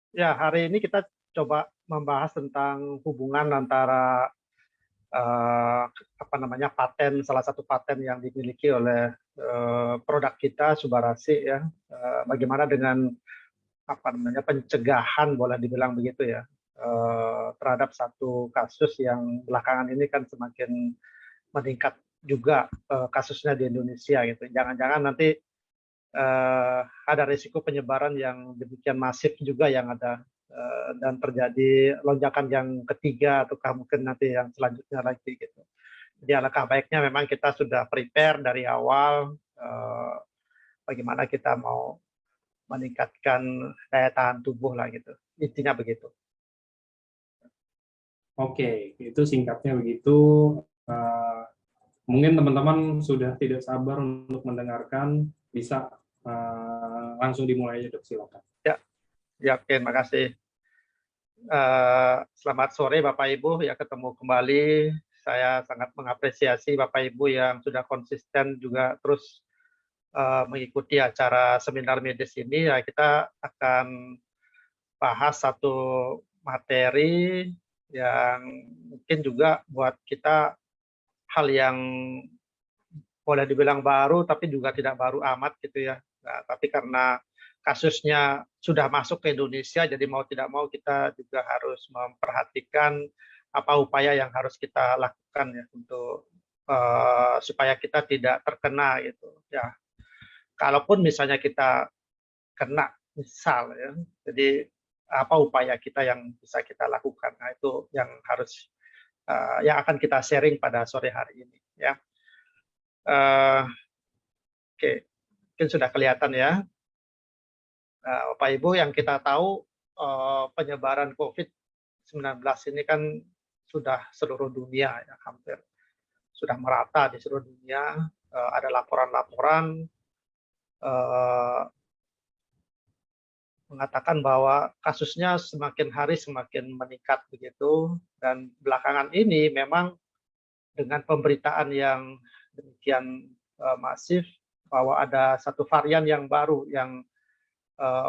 Ya, hari ini kita coba membahas tentang hubungan antara eh, apa namanya paten, salah satu paten yang dimiliki oleh produk kita Subarasi ya. Bagaimana dengan apa namanya pencegahan, boleh dibilang begitu ya, terhadap satu kasus yang belakangan ini kan semakin meningkat juga kasusnya di Indonesia gitu. Jangan-jangan nanti ada risiko penyebaran yang demikian masif juga yang ada dan terjadi lonjakan yang ketiga ataukah mungkin nanti yang selanjutnya lagi gitu. Jadi alangkah baiknya memang kita sudah prepare dari awal bagaimana kita mau meningkatkan daya tahan tubuh lah gitu. Intinya begitu. Oke, itu singkatnya begitu. Eh, Mungkin teman-teman sudah tidak sabar untuk mendengarkan, bisa langsung dimulai aja, Dok, silakan. Ya, ya oke, makasih. Selamat sore Bapak Ibu, ya ketemu kembali. Saya sangat mengapresiasi Bapak Ibu yang sudah konsisten juga terus mengikuti acara seminar medis ini. Ya, kita akan bahas satu materi yang mungkin juga buat kita hal yang boleh dibilang baru, tapi juga tidak baru amat gitu ya. Nah, tapi karena kasusnya sudah masuk ke Indonesia, jadi mau tidak mau kita juga harus memperhatikan apa upaya yang harus kita lakukan ya untuk supaya kita tidak terkena gitu ya. Kalaupun misalnya kita kena misal ya, jadi apa upaya kita yang bisa kita lakukan. Nah, itu yang harus yang akan kita sharing pada sore hari ini ya. Uh, Oke, mungkin sudah kelihatan ya. Nah, Bapak Ibu, yang kita tahu penyebaran COVID-19 ini kan sudah seluruh dunia ya, hampir sudah merata di seluruh dunia. Ada laporan-laporan eh, mengatakan bahwa kasusnya semakin hari semakin meningkat begitu, dan belakangan ini memang dengan pemberitaan yang demikian masif bahwa ada satu varian yang baru yang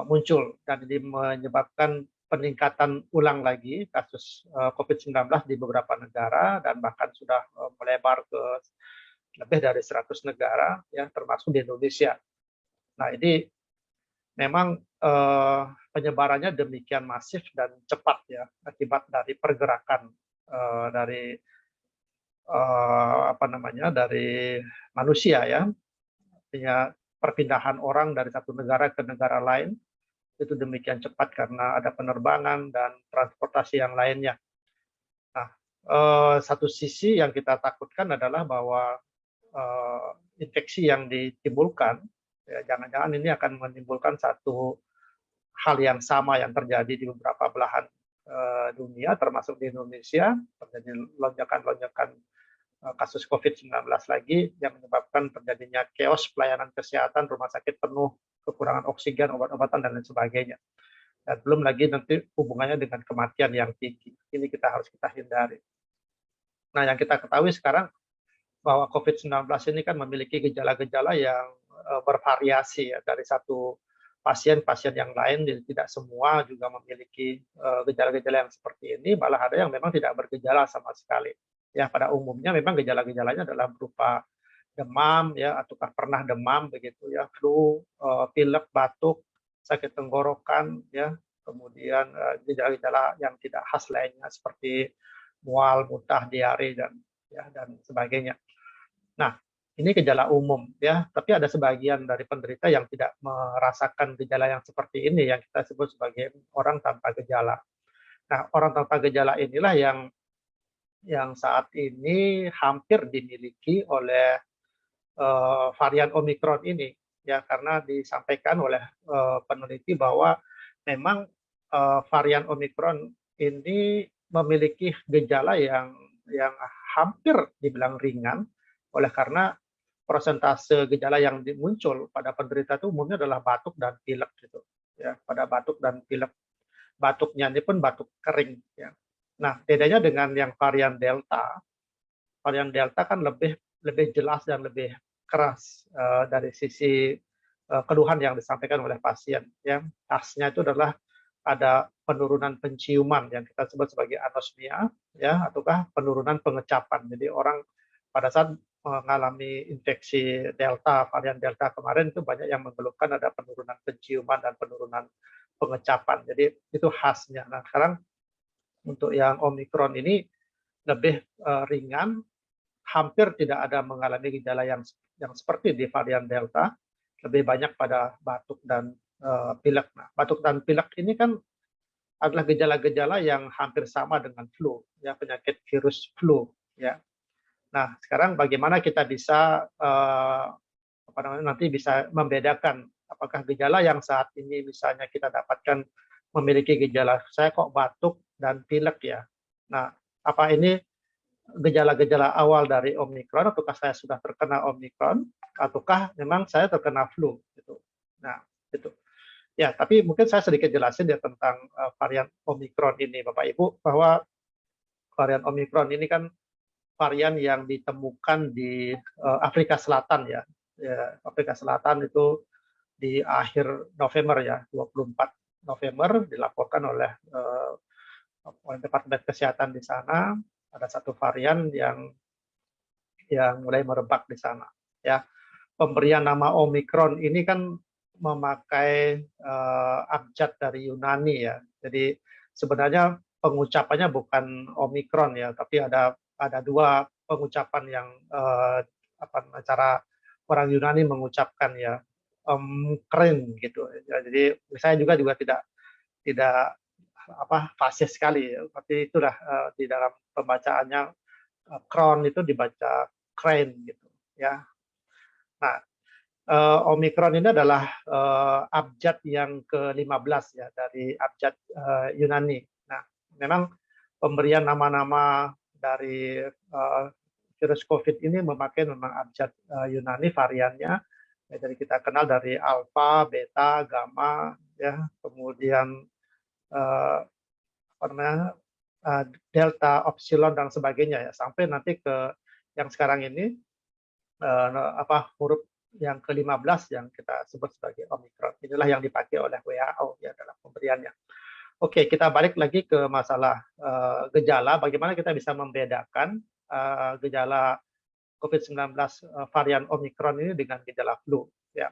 muncul dan ini menyebabkan peningkatan ulang lagi kasus COVID-19 di beberapa negara dan bahkan sudah melebar ke lebih dari 100 negara ya termasuk di Indonesia. Nah, ini memang penyebarannya demikian masif dan cepat ya akibat dari pergerakan dari apa namanya dari manusia ya, artinya perpindahan orang dari satu negara ke negara lain itu demikian cepat karena ada penerbangan dan transportasi yang lainnya. Nah, satu sisi yang kita takutkan adalah bahwa infeksi yang ditimbulkan, ya, jangan-jangan ini akan menimbulkan satu hal yang sama yang terjadi di beberapa belahan dunia, termasuk di Indonesia, terjadi lonjakan-lonjakan kasus COVID-19 lagi yang menyebabkan terjadinya chaos pelayanan kesehatan, rumah sakit penuh, kekurangan oksigen, obat-obatan, dan lain sebagainya. Dan belum lagi nanti hubungannya dengan kematian yang tinggi. Ini kita hindari. Nah, yang kita ketahui sekarang bahwa COVID-19 ini kan memiliki gejala-gejala yang bervariasi ya, dari satu pasien-pasien yang lain, tidak semua juga memiliki gejala-gejala yang seperti ini, malah ada yang memang tidak bergejala sama sekali. Ya, pada umumnya memang gejala-gejalanya adalah berupa demam ya, ataukah pernah demam begitu ya, flu, pilek, batuk, sakit tenggorokan ya, kemudian gejala-gejala yang tidak khas lainnya seperti mual, muntah, diare dan ya dan sebagainya. Nah, ini gejala umum ya, tapi ada sebagian dari penderita yang tidak merasakan gejala yang seperti ini yang kita sebut sebagai orang tanpa gejala. Nah, orang tanpa gejala inilah yang saat ini hampir dimiliki oleh varian Omikron ini ya, karena disampaikan oleh peneliti bahwa memang varian Omikron ini memiliki gejala yang hampir dibilang ringan, oleh karena persentase gejala yang muncul pada penderita itu umumnya adalah batuk dan pilek gitu ya, pada batuk dan pilek, batuknya ini pun batuk kering ya. Nah, bedanya dengan yang varian delta kan lebih lebih jelas dan lebih keras dari sisi keluhan yang disampaikan oleh pasien ya. Khasnya itu adalah ada penurunan penciuman yang kita sebut sebagai anosmia, ya, ataukah penurunan pengecapan. Jadi orang pada saat mengalami infeksi Delta, varian Delta kemarin itu banyak yang mengeluhkan ada penurunan penciuman dan penurunan pengecapan. Jadi itu khasnya. Nah, sekarang untuk yang Omikron ini lebih ringan, hampir tidak ada mengalami gejala yang seperti di varian Delta, lebih banyak pada batuk dan pilek. Nah, batuk dan pilek ini kan adalah gejala-gejala yang hampir sama dengan flu, ya, penyakit virus flu, ya. Nah, sekarang bagaimana kita bisa nanti bisa membedakan apakah gejala yang saat ini misalnya kita dapatkan memiliki gejala saya kok batuk dan pilek ya. Nah, apa ini gejala-gejala awal dari Omikron ataukah saya sudah terkena Omikron ataukah memang saya terkena flu gitu. Nah, itu. Ya, tapi mungkin saya sedikit jelasin ya tentang varian Omikron ini Bapak Ibu, bahwa varian Omikron ini kan varian yang ditemukan di Afrika Selatan ya. Afrika Selatan itu di akhir November ya, 24 November dilaporkan oleh Departemen Kesehatan di sana ada satu varian yang mulai merebak di sana ya. Pemberian nama Omikron ini kan memakai abjad dari Yunani ya. Jadi sebenarnya pengucapannya bukan Omikron ya, tapi ada dua pengucapan yang cara orang Yunani mengucapkan ya, keren gitu. Ya, jadi saya juga tidak fasis sekali, tapi itulah di dalam pembacaannya kron itu dibaca crane gitu ya. Nah, Omikron ini adalah abjad yang ke-15 ya dari abjad Yunani. Nah, memang pemberian nama-nama dari virus COVID ini memakai memang abjad Yunani variannya. Ya, jadi kita kenal dari alfa, beta, gamma, ya, kemudian delta, epsilon dan sebagainya ya, sampai nanti ke yang sekarang ini huruf yang ke-15 yang kita sebut sebagai Omikron. Inilah yang dipakai oleh WHO ya dalam pemberiannya. Oke, kita balik lagi ke masalah gejala. Bagaimana kita bisa membedakan gejala COVID-19 varian Omikron ini dengan gejala flu? Ya.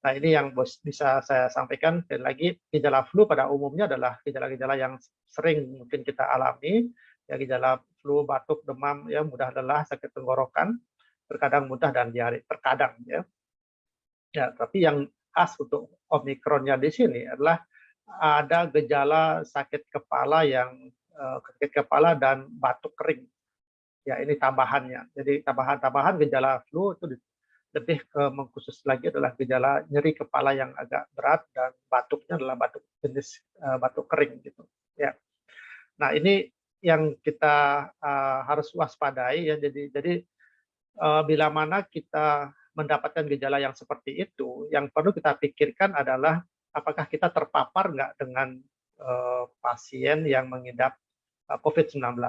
Nah, ini yang bisa saya sampaikan. Dan lagi, gejala flu pada umumnya adalah gejala-gejala yang sering mungkin kita alami. Ya, gejala flu, batuk, demam, ya, mudah lelah, sakit tenggorokan, terkadang mudah dan diare, terkadang ya. Ya, tapi yang khas untuk Omikronnya di sini adalah ada gejala sakit kepala dan batuk kering. Ya, ini tambahannya. Jadi tambahan gejala flu itu lebih mengkhusus lagi adalah gejala nyeri kepala yang agak berat dan batuknya adalah batuk jenis batuk kering gitu. Ya. Nah, ini yang kita harus waspadai ya. Jadi bila mana kita mendapatkan gejala yang seperti itu, yang perlu kita pikirkan adalah apakah kita terpapar nggak dengan pasien yang mengidap COVID-19.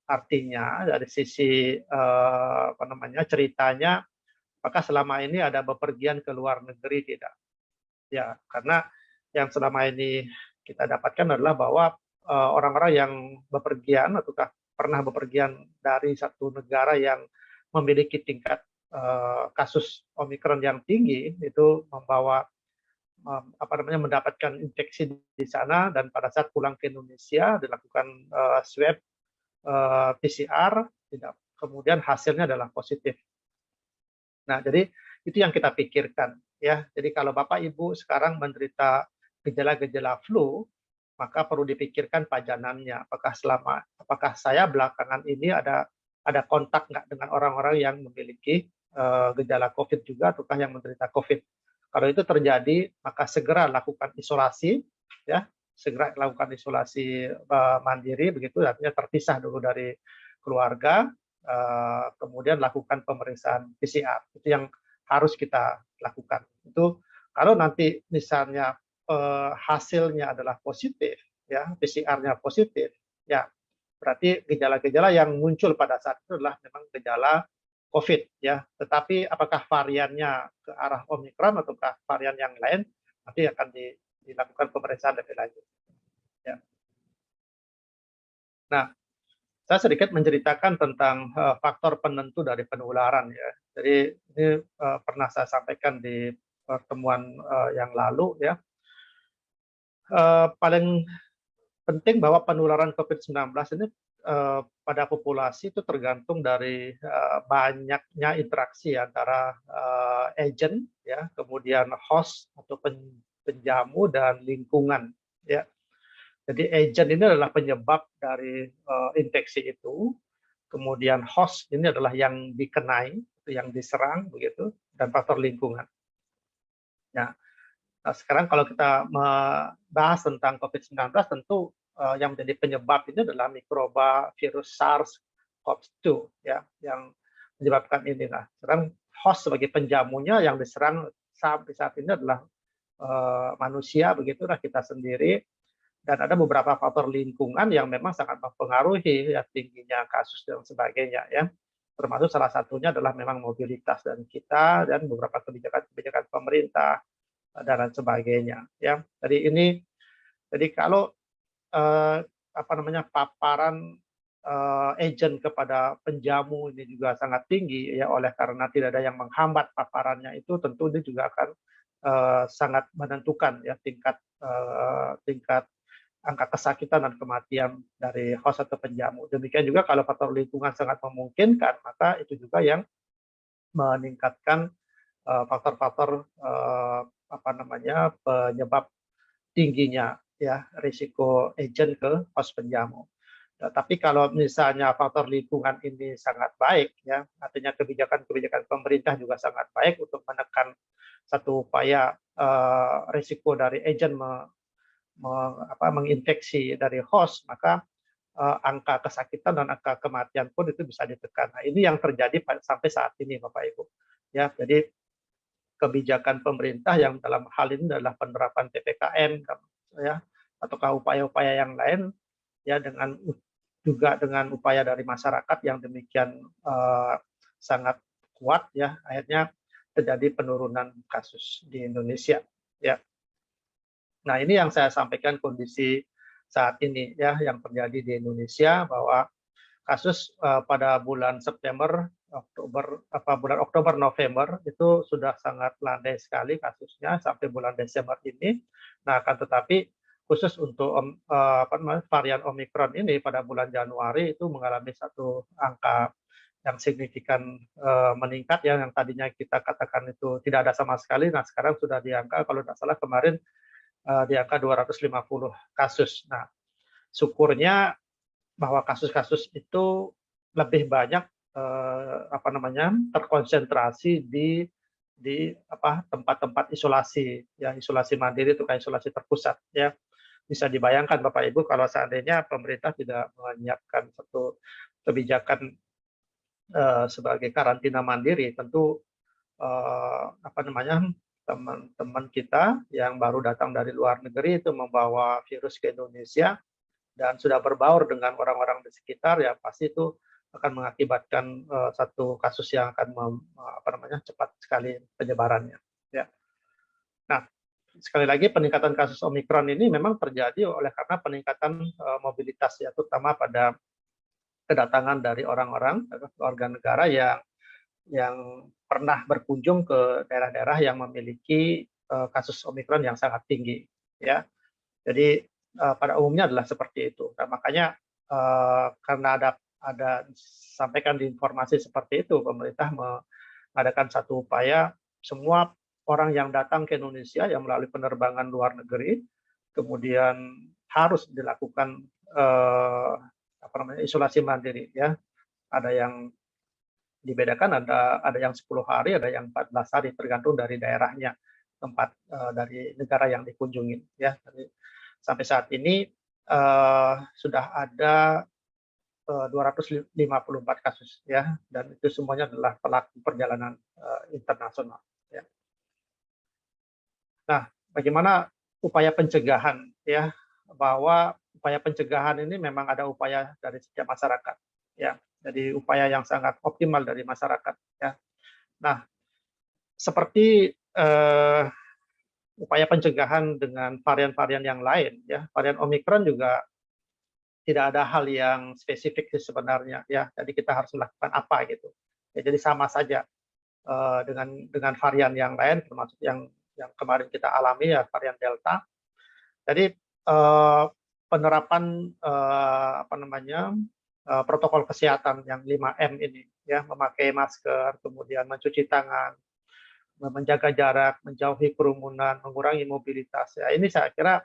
Artinya dari sisi ceritanya, apakah selama ini ada bepergian ke luar negeri tidak? Ya, karena yang selama ini kita dapatkan adalah bahwa orang-orang yang bepergian ataukah pernah bepergian dari satu negara yang memiliki tingkat kasus Omikron yang tinggi itu membawa mendapatkan infeksi di sana dan pada saat pulang ke Indonesia dilakukan swab PCR, kemudian hasilnya adalah positif. Nah, jadi itu yang kita pikirkan ya. Jadi kalau Bapak Ibu sekarang menderita gejala-gejala flu, maka perlu dipikirkan pajanannya. Apakah saya belakangan ini ada kontak nggak dengan orang-orang yang memiliki gejala COVID juga, ataukah yang menderita COVID. Kalau itu terjadi, maka segera lakukan isolasi, ya, segera lakukan isolasi mandiri, begitu, artinya terpisah dulu dari keluarga, kemudian lakukan pemeriksaan PCR. Itu yang harus kita lakukan. Itu kalau nanti misalnya hasilnya adalah positif, ya, PCR-nya positif, ya, berarti gejala-gejala yang muncul pada saat itu adalah memang gejala COVID, ya. Tetapi apakah variannya ke arah Omikron ataukah varian yang lain, nanti akan dilakukan pemeriksaan lebih lanjut. Ya. Nah, saya sedikit menceritakan tentang faktor penentu dari penularan ya. Jadi ini pernah saya sampaikan di pertemuan yang lalu ya. Paling penting bahwa penularan COVID-19 ini pada populasi itu tergantung dari banyaknya interaksi antara agent ya, kemudian host atau penjamu dan lingkungan ya. Jadi agent ini adalah penyebab dari infeksi itu, kemudian host ini adalah yang dikenai, yang diserang begitu, dan faktor lingkungan. Nah, sekarang kalau kita membahas tentang COVID-19, tentu yang menjadi penyebab ini adalah mikroba virus SARS-CoV-2 ya, yang menyebabkan ini. Nah, sekarang host sebagai penjamunya yang diserang saat ini adalah manusia, begitulah kita sendiri. Dan ada beberapa faktor lingkungan yang memang sangat mempengaruhi ya, tingginya kasus dan sebagainya ya. Termasuk salah satunya adalah memang mobilitas dan kita dan beberapa kebijakan pemerintah dan lain sebagainya ya. Jadi kalau apa namanya paparan agent kepada penjamu ini juga sangat tinggi ya, oleh karena tidak ada yang menghambat paparannya, itu tentu ini juga akan sangat menentukan ya tingkat angka kesakitan dan kematian dari host atau penjamu. Demikian juga kalau faktor lingkungan sangat memungkinkan, maka itu juga yang meningkatkan faktor-faktor apa namanya penyebab tingginya ya risiko agent ke host penjamu. Tapi kalau misalnya faktor lingkungan ini sangat baik ya, artinya kebijakan-kebijakan pemerintah juga sangat baik untuk menekan satu upaya risiko dari agent menginfeksi dari host, maka angka kesakitan dan angka kematian pun itu bisa ditekan. Nah, ini yang terjadi sampai saat ini, Bapak Ibu. Ya, jadi kebijakan pemerintah yang dalam hal ini adalah penerapan PPKM ya, ataukah upaya-upaya yang lain ya, dengan juga dengan upaya dari masyarakat yang demikian sangat kuat ya, akhirnya terjadi penurunan kasus di Indonesia ya. Nah, ini yang saya sampaikan kondisi saat ini ya yang terjadi di Indonesia, bahwa kasus pada bulan September, bulan Oktober, November itu sudah sangat landai sekali kasusnya sampai bulan Desember ini. Nah, akan tetapi khusus untuk varian Omikron ini pada bulan Januari itu mengalami satu angka yang signifikan meningkat ya, yang tadinya kita katakan itu tidak ada sama sekali. Nah, sekarang sudah di angka, kalau tidak salah kemarin di angka 250 kasus. Nah, syukurnya bahwa kasus-kasus itu lebih banyak terkonsentrasi di tempat-tempat isolasi ya, isolasi mandiri itu kayak isolasi terpusat ya. Bisa dibayangkan Bapak Ibu kalau seandainya pemerintah tidak menyiapkan satu kebijakan sebagai karantina mandiri, tentu teman-teman kita yang baru datang dari luar negeri itu membawa virus ke Indonesia dan sudah berbaur dengan orang-orang di sekitar, ya pasti itu akan mengakibatkan satu kasus yang akan cepat sekali penyebarannya ya. Nah, sekali lagi peningkatan kasus Omikron ini memang terjadi oleh karena peningkatan mobilitas ya, terutama pada kedatangan dari orang-orang warga negara yang pernah berkunjung ke daerah-daerah yang memiliki kasus Omikron yang sangat tinggi ya. Jadi pada umumnya adalah seperti itu. Nah, makanya karena ada sampaikan di informasi seperti itu, pemerintah mengadakan satu upaya semua orang yang datang ke Indonesia yang melalui penerbangan luar negeri kemudian harus dilakukan isolasi mandiri ya. Ada yang dibedakan, ada yang 10 hari, ada yang 14 hari tergantung dari daerahnya, tempat dari negara yang dikunjungi ya. Jadi, sampai saat ini sudah ada 254 kasus ya, dan itu semuanya adalah pelaku perjalanan internasional ya. Nah, bagaimana upaya pencegahan ya, bahwa upaya pencegahan ini memang ada upaya dari setiap masyarakat ya. Jadi upaya yang sangat optimal dari masyarakat ya. Nah, seperti upaya pencegahan dengan varian-varian yang lain ya. Varian Omikron juga tidak ada hal yang spesifik sih sebenarnya ya. Jadi kita harus melakukan apa gitu. Ya, jadi sama saja dengan varian yang lain termasuk yang kemarin kita alami ya varian Delta. Jadi penerapan apa namanya protokol kesehatan yang 5M ini ya, memakai masker, kemudian mencuci tangan, menjaga jarak, menjauhi kerumunan, mengurangi mobilitas. Ya, ini saya kira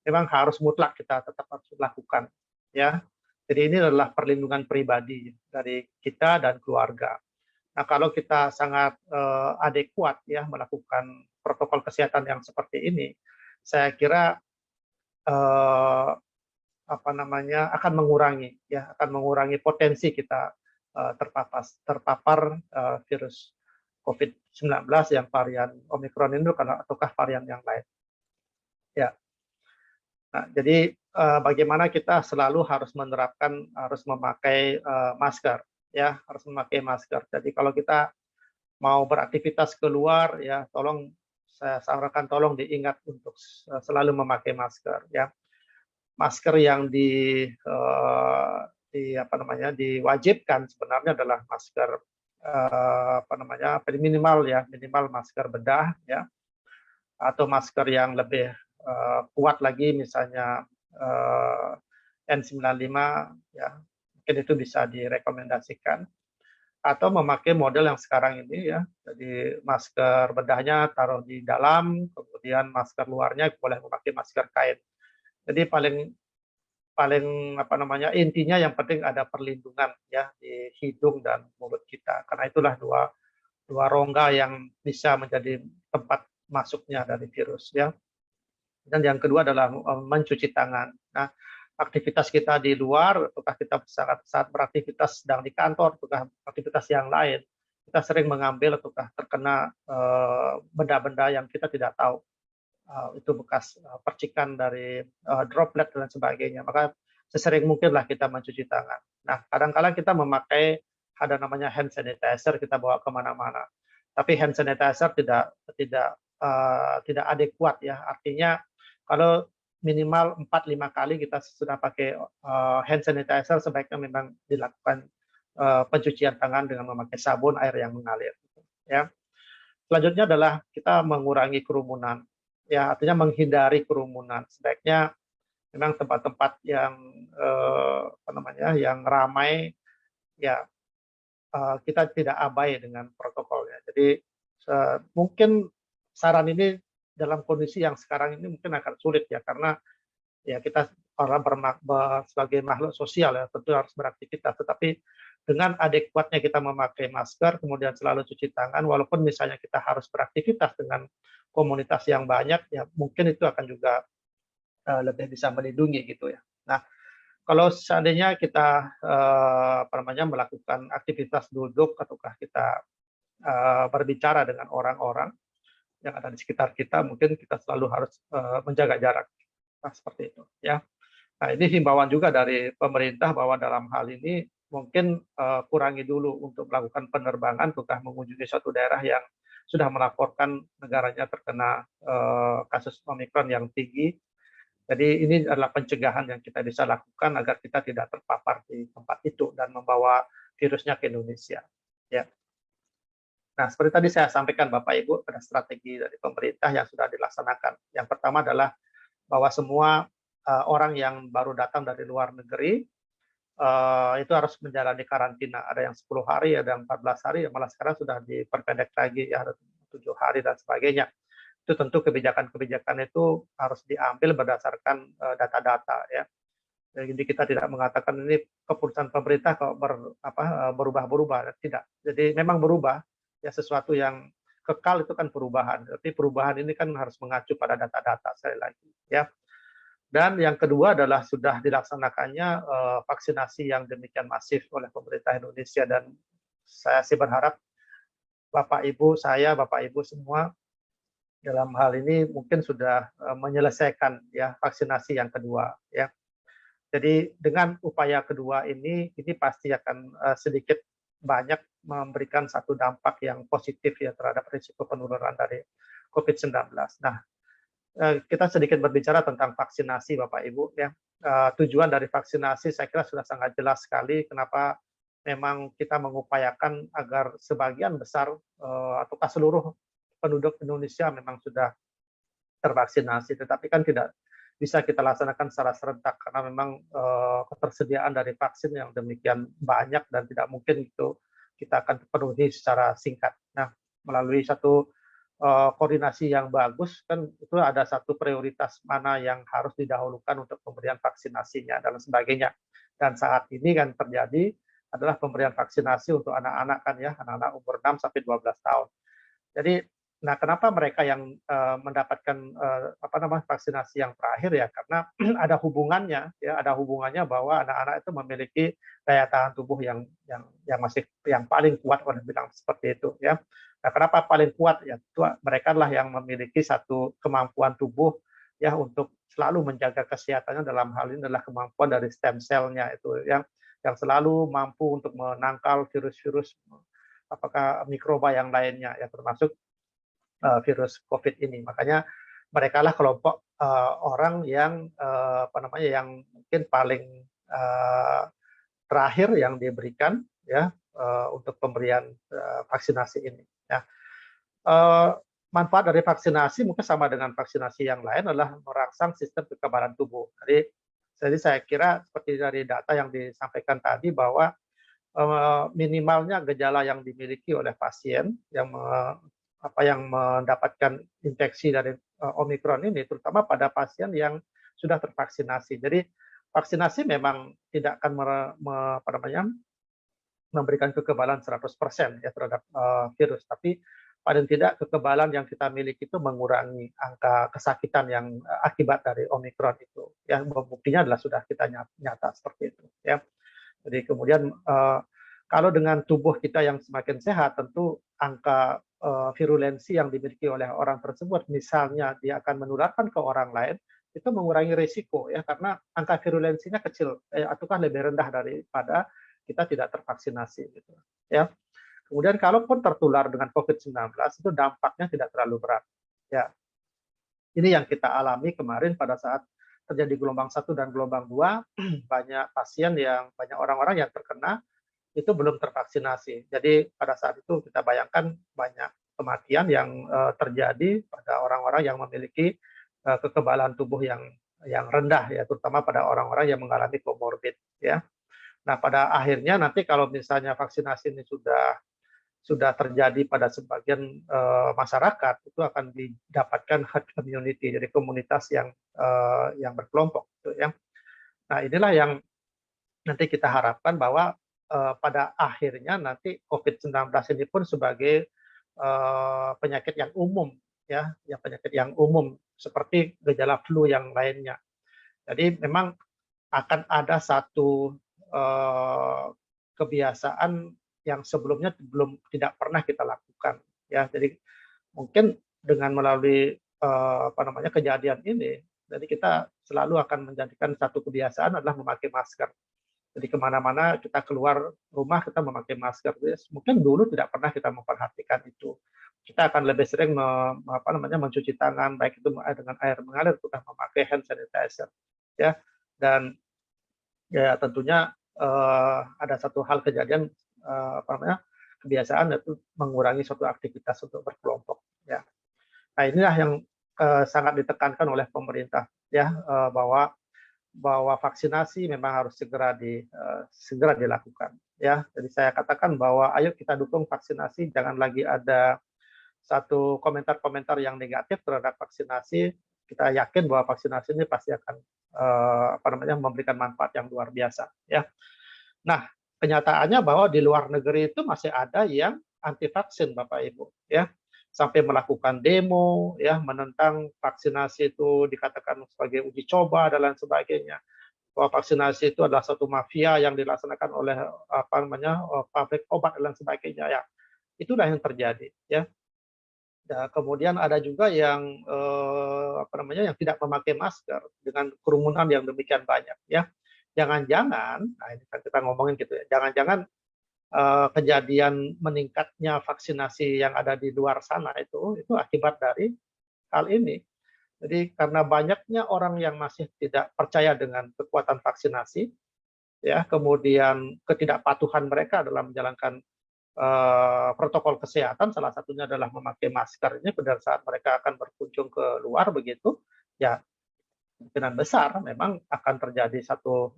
memang harus mutlak kita tetap harus lakukan. Ya, jadi ini adalah perlindungan pribadi dari kita dan keluarga. Nah, kalau kita sangat adekuat ya melakukan protokol kesehatan yang seperti ini, saya kira apa namanya akan mengurangi potensi kita terpapar virus COVID-19 yang varian Omikron ini ataukah varian yang lain. Ya. Nah, jadi bagaimana kita selalu harus memakai masker, ya, harus memakai masker. Jadi kalau kita mau beraktivitas keluar, ya, saya sarankan tolong diingat untuk selalu memakai masker, ya. Masker yang apa namanya diwajibkan sebenarnya adalah masker apa namanya minimal masker bedah ya, atau masker yang lebih kuat lagi misalnya N95 ya, mungkin itu bisa direkomendasikan, atau memakai model yang sekarang ini ya, jadi masker bedahnya taruh di dalam, kemudian masker luarnya boleh memakai masker kain. Jadi paling apa namanya intinya yang penting ada perlindungan ya di hidung dan mulut kita, karena itulah dua rongga yang bisa menjadi tempat masuknya dari virus ya. Dan yang kedua adalah mencuci tangan. Nah, aktivitas kita di luar, ataukah kita saat beraktivitas sedang di kantor, ataukah aktivitas yang lain, kita sering mengambil ataukah terkena benda-benda yang kita tidak tahu. Itu bekas percikan dari droplet dan sebagainya. Maka sesering mungkinlah kita mencuci tangan. Nah, kadang-kadang kita memakai ada namanya hand sanitizer, kita bawa kemana-mana. Tapi hand sanitizer tidak adekuat ya. Artinya kalau minimal 4-5 kali kita sudah pakai hand sanitizer, sebaiknya memang dilakukan pencucian tangan dengan memakai sabun air yang mengalir. Ya. Selanjutnya adalah kita mengurangi kerumunan. Ya, artinya menghindari kerumunan. Sebaiknya memang tempat-tempat yang apa namanya yang ramai ya kita tidak abai dengan protokolnya. Jadi mungkin saran ini dalam kondisi yang sekarang ini mungkin akan sulit ya, karena ya kita orang sebagai makhluk sosial ya tentu harus beraktivitas, tetapi dengan adekuatnya kita memakai masker, kemudian selalu cuci tangan, walaupun misalnya kita harus beraktivitas dengan komunitas yang banyak, ya mungkin itu akan juga lebih bisa melindungi gitu ya. Nah, kalau seandainya kita apa namanya melakukan aktivitas duduk ataukah kita berbicara dengan orang-orang yang ada di sekitar kita, mungkin kita selalu harus menjaga jarak. Nah, seperti itu ya. Nah, ini himbauan juga dari pemerintah bahwa dalam hal ini mungkin kurangi dulu untuk melakukan penerbangan ataukah mengunjungi suatu daerah yang sudah melaporkan negaranya terkena kasus Omikron yang tinggi. Jadi ini adalah pencegahan yang kita bisa lakukan agar kita tidak terpapar di tempat itu dan membawa virusnya ke Indonesia. Ya. Nah, seperti tadi saya sampaikan Bapak Ibu, ada strategi dari pemerintah yang sudah dilaksanakan. Yang pertama adalah bahwa semua orang yang baru datang dari luar negeri itu harus menjalani karantina. Ada yang 10 hari, ada yang 14 hari, malah sekarang sudah diperpendek lagi, ya, ada 7 hari dan sebagainya. Itu tentu kebijakan-kebijakan itu harus diambil berdasarkan data-data ya. Jadi kita tidak mengatakan ini keputusan pemerintah kok berubah-berubah, tidak. Jadi memang berubah ya, sesuatu yang kekal itu kan perubahan. Tapi perubahan ini kan harus mengacu pada data-data sekali lagi ya. Dan yang kedua adalah sudah dilaksanakannya vaksinasi yang demikian masif oleh pemerintah Indonesia, dan saya sih berharap Bapak Ibu, Bapak Ibu semua dalam hal ini mungkin sudah menyelesaikan ya vaksinasi yang kedua ya. Jadi dengan upaya kedua ini pasti akan sedikit banyak memberikan satu dampak yang positif ya terhadap risiko penularan dari COVID-19. Nah, kita sedikit berbicara tentang vaksinasi, Bapak Ibu, ya. Tujuan dari vaksinasi saya kira sudah sangat jelas sekali kenapa memang kita mengupayakan agar sebagian besar ataukah seluruh penduduk Indonesia memang sudah tervaksinasi, tetapi kan tidak bisa kita laksanakan secara serentak karena memang ketersediaan dari vaksin yang demikian banyak dan tidak mungkin itu kita akan penuhi secara singkat. Nah, melalui satu koordinasi yang bagus kan itu ada satu prioritas mana yang harus didahulukan untuk pemberian vaksinasinya dan sebagainya. Dan saat ini kan terjadi adalah pemberian vaksinasi untuk anak-anak kan ya, anak-anak umur 6 sampai 12 tahun. Jadi nah kenapa mereka yang mendapatkan vaksinasi yang terakhir ya karena ada hubungannya bahwa anak-anak itu memiliki daya tahan tubuh yang masih yang paling kuat orang bilang seperti itu ya. Nah, kenapa paling kuat ya? Mereka lah yang memiliki satu kemampuan tubuh ya untuk selalu menjaga kesehatannya, dalam hal ini adalah kemampuan dari stem cell-nya itu yang selalu mampu untuk menangkal virus-virus apakah mikroba yang lainnya ya termasuk virus COVID ini. Makanya mereka lah kelompok orang yang yang mungkin paling terakhir yang diberikan ya untuk pemberian vaksinasi ini. Ya. Manfaat dari vaksinasi mungkin sama dengan vaksinasi yang lain adalah merangsang sistem kekebalan tubuh. Jadi saya kira seperti dari data yang disampaikan tadi bahwa minimalnya gejala yang dimiliki oleh pasien yang mendapatkan infeksi dari Omikron ini, terutama pada pasien yang sudah tervaksinasi. Jadi vaksinasi memang tidak akan memberikan kekebalan 100% ya terhadap virus, tapi paling tidak kekebalan yang kita miliki itu mengurangi angka kesakitan yang akibat dari Omikron itu. Ya, buktinya adalah sudah kita nyata seperti itu. Ya. Jadi kemudian kalau dengan tubuh kita yang semakin sehat, tentu angka virulensi yang dimiliki oleh orang tersebut, misalnya dia akan menularkan ke orang lain, itu mengurangi risiko ya karena angka virulensinya kecil ataukah lebih rendah daripada kita tidak tervaksinasi gitu ya. Kemudian kalaupun tertular dengan COVID-19 itu dampaknya tidak terlalu berat ya. Ini yang kita alami kemarin pada saat terjadi gelombang 1 dan gelombang 2, banyak orang-orang yang terkena itu belum tervaksinasi. Jadi pada saat itu kita bayangkan banyak kematian yang terjadi pada orang-orang yang memiliki kekebalan tubuh yang rendah ya, terutama pada orang-orang yang mengalami komorbid ya. Nah, pada akhirnya nanti kalau misalnya vaksinasi ini sudah terjadi pada sebagian masyarakat, itu akan didapatkan herd immunity, jadi komunitas yang berkelompok gitu ya. Nah, inilah yang nanti kita harapkan bahwa pada akhirnya nanti COVID-19 ini pun sebagai penyakit yang umum ya, penyakit yang umum seperti gejala flu yang lainnya. Jadi memang akan ada satu kebiasaan yang sebelumnya tidak pernah kita lakukan ya. Jadi mungkin dengan melalui kejadian ini, jadi kita selalu akan menjadikan satu kebiasaan adalah memakai masker. Jadi kemana-mana kita keluar rumah kita memakai masker. Mungkin dulu tidak pernah kita memperhatikan itu. Kita akan lebih sering mencuci tangan, baik itu dengan air mengalir atau memakai hand sanitizer, ya. Dan ya tentunya ada satu hal kejadian kebiasaan yaitu mengurangi suatu aktivitas untuk berkelompok. Ya. Nah inilah yang sangat ditekankan oleh pemerintah, ya bahwa vaksinasi memang harus segera dilakukan. Ya, jadi saya katakan bahwa ayo kita dukung vaksinasi, jangan lagi ada satu komentar-komentar yang negatif terhadap vaksinasi. Kita yakin bahwa vaksinasi ini pasti akan memberikan manfaat yang luar biasa. Ya, nah kenyataannya bahwa di luar negeri itu masih ada yang anti vaksin, Bapak Ibu. Ya, sampai melakukan demo ya menentang vaksinasi itu dikatakan sebagai uji coba dan lain sebagainya, bahwa vaksinasi itu adalah satu mafia yang dilaksanakan oleh pabrik obat dan lain sebagainya ya. Itulah yang terjadi ya. Ya, kemudian ada juga yang yang tidak memakai masker dengan kerumunan yang demikian banyak ya. Jangan-jangan, nah ini kan kita ngomongin gitu ya, jangan-jangan kejadian meningkatnya vaksinasi yang ada di luar sana itu akibat dari hal ini. Jadi karena banyaknya orang yang masih tidak percaya dengan kekuatan vaksinasi, ya, kemudian ketidakpatuhan mereka dalam menjalankan protokol kesehatan, salah satunya adalah memakai masker ini pada saat mereka akan berkunjung ke luar begitu, ya kemungkinan besar memang akan terjadi satu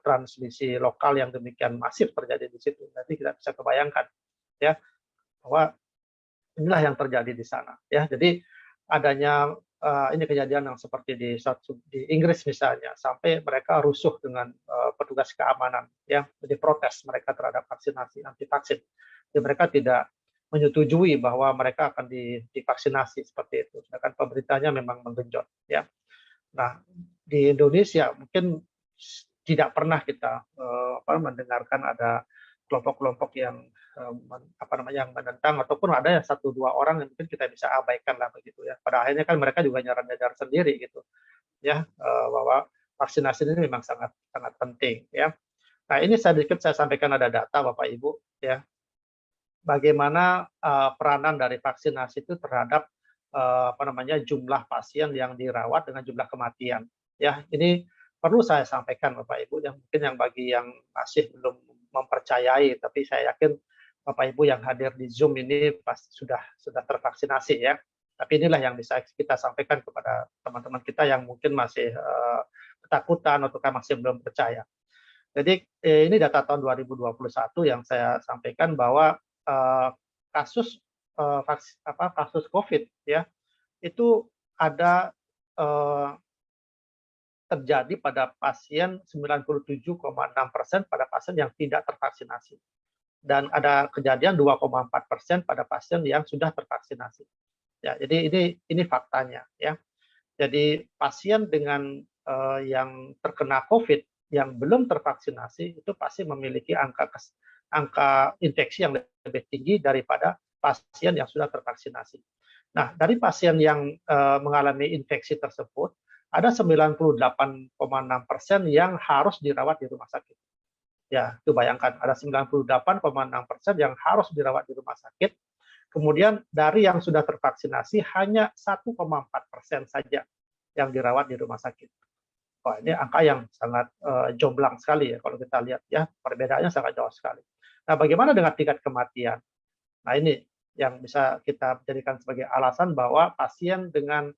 transmisi lokal yang demikian masif terjadi di situ. Nanti kita bisa kebayangkan, ya, bahwa inilah yang terjadi di sana, ya. Jadi adanya ini kejadian yang seperti di Inggris misalnya, sampai mereka rusuh dengan petugas keamanan, ya, jadi protes mereka terhadap vaksinasi, anti vaksin. Jadi mereka tidak menyetujui bahwa mereka akan divaksinasi seperti itu. Sedangkan pemerintahnya memang menggenjot, ya. Nah, di Indonesia mungkin tidak pernah kita mendengarkan ada kelompok-kelompok yang yang menentang, ataupun ada yang satu dua orang yang mungkin kita bisa abaikan lah begitu ya. Pada akhirnya kan mereka juga nyadar sendiri gitu ya, bahwa vaksinasi ini memang sangat sangat penting ya. Nah, ini sedikit saya sampaikan, ada data Bapak Ibu ya, bagaimana peranan dari vaksinasi itu terhadap jumlah pasien yang dirawat dengan jumlah kematian. Ya, ini perlu saya sampaikan Bapak Ibu, yang mungkin yang bagi yang masih belum mempercayai, tapi saya yakin Bapak Ibu yang hadir di Zoom ini pasti sudah tervaksinasi ya. Tapi inilah yang bisa kita sampaikan kepada teman-teman kita yang mungkin masih ketakutan atau masih belum percaya. Jadi ini data tahun 2021 yang saya sampaikan bahwa kasus kasus COVID ya itu ada terjadi pada pasien 97,6% pada pasien yang tidak tervaksinasi, dan ada kejadian 2,4% pada pasien yang sudah tervaksinasi. Ya, jadi ini faktanya ya. Jadi pasien dengan yang terkena COVID yang belum tervaksinasi itu pasti memiliki angka infeksi yang lebih tinggi daripada pasien yang sudah tervaksinasi. Nah, dari pasien yang mengalami infeksi tersebut, ada 98,6% yang harus dirawat di rumah sakit. Ya, itu bayangkan, ada 98,6% yang harus dirawat di rumah sakit. Kemudian dari yang sudah tervaksinasi hanya 1,4% saja yang dirawat di rumah sakit. Wah, ini angka yang sangat jomplang sekali ya kalau kita lihat ya, perbedaannya sangat jauh sekali. Nah, bagaimana dengan tingkat kematian? Nah, ini yang bisa kita jadikan sebagai alasan bahwa pasien dengan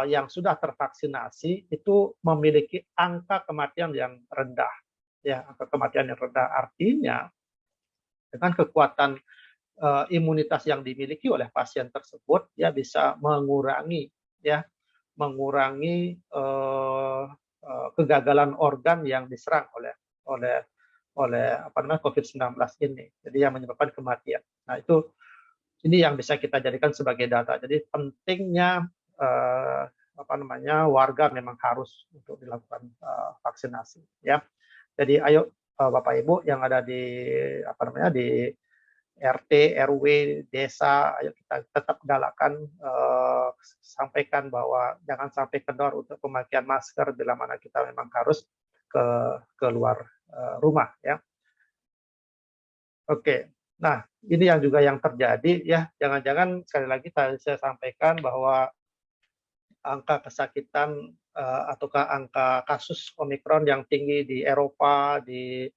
yang sudah tervaksinasi itu memiliki angka kematian yang rendah. Ya, angka kematian yang rendah artinya dengan kekuatan imunitas yang dimiliki oleh pasien tersebut, ya bisa mengurangi kegagalan organ yang diserang oleh COVID-19 ini. Jadi yang menyebabkan kematian. Nah, ini yang bisa kita jadikan sebagai data. Jadi pentingnya warga memang harus untuk dilakukan vaksinasi ya. Jadi ayo Bapak Ibu yang ada di RT, RW, desa, ayo kita tetap galakkan, sampaikan bahwa jangan sampai kendor untuk pemakaian masker bila mana kita memang harus keluar rumah ya. Oke, nah ini yang juga yang terjadi ya, jangan-jangan sekali lagi saya sampaikan bahwa angka kesakitan ataukah angka kasus Omikron yang tinggi di Eropa, di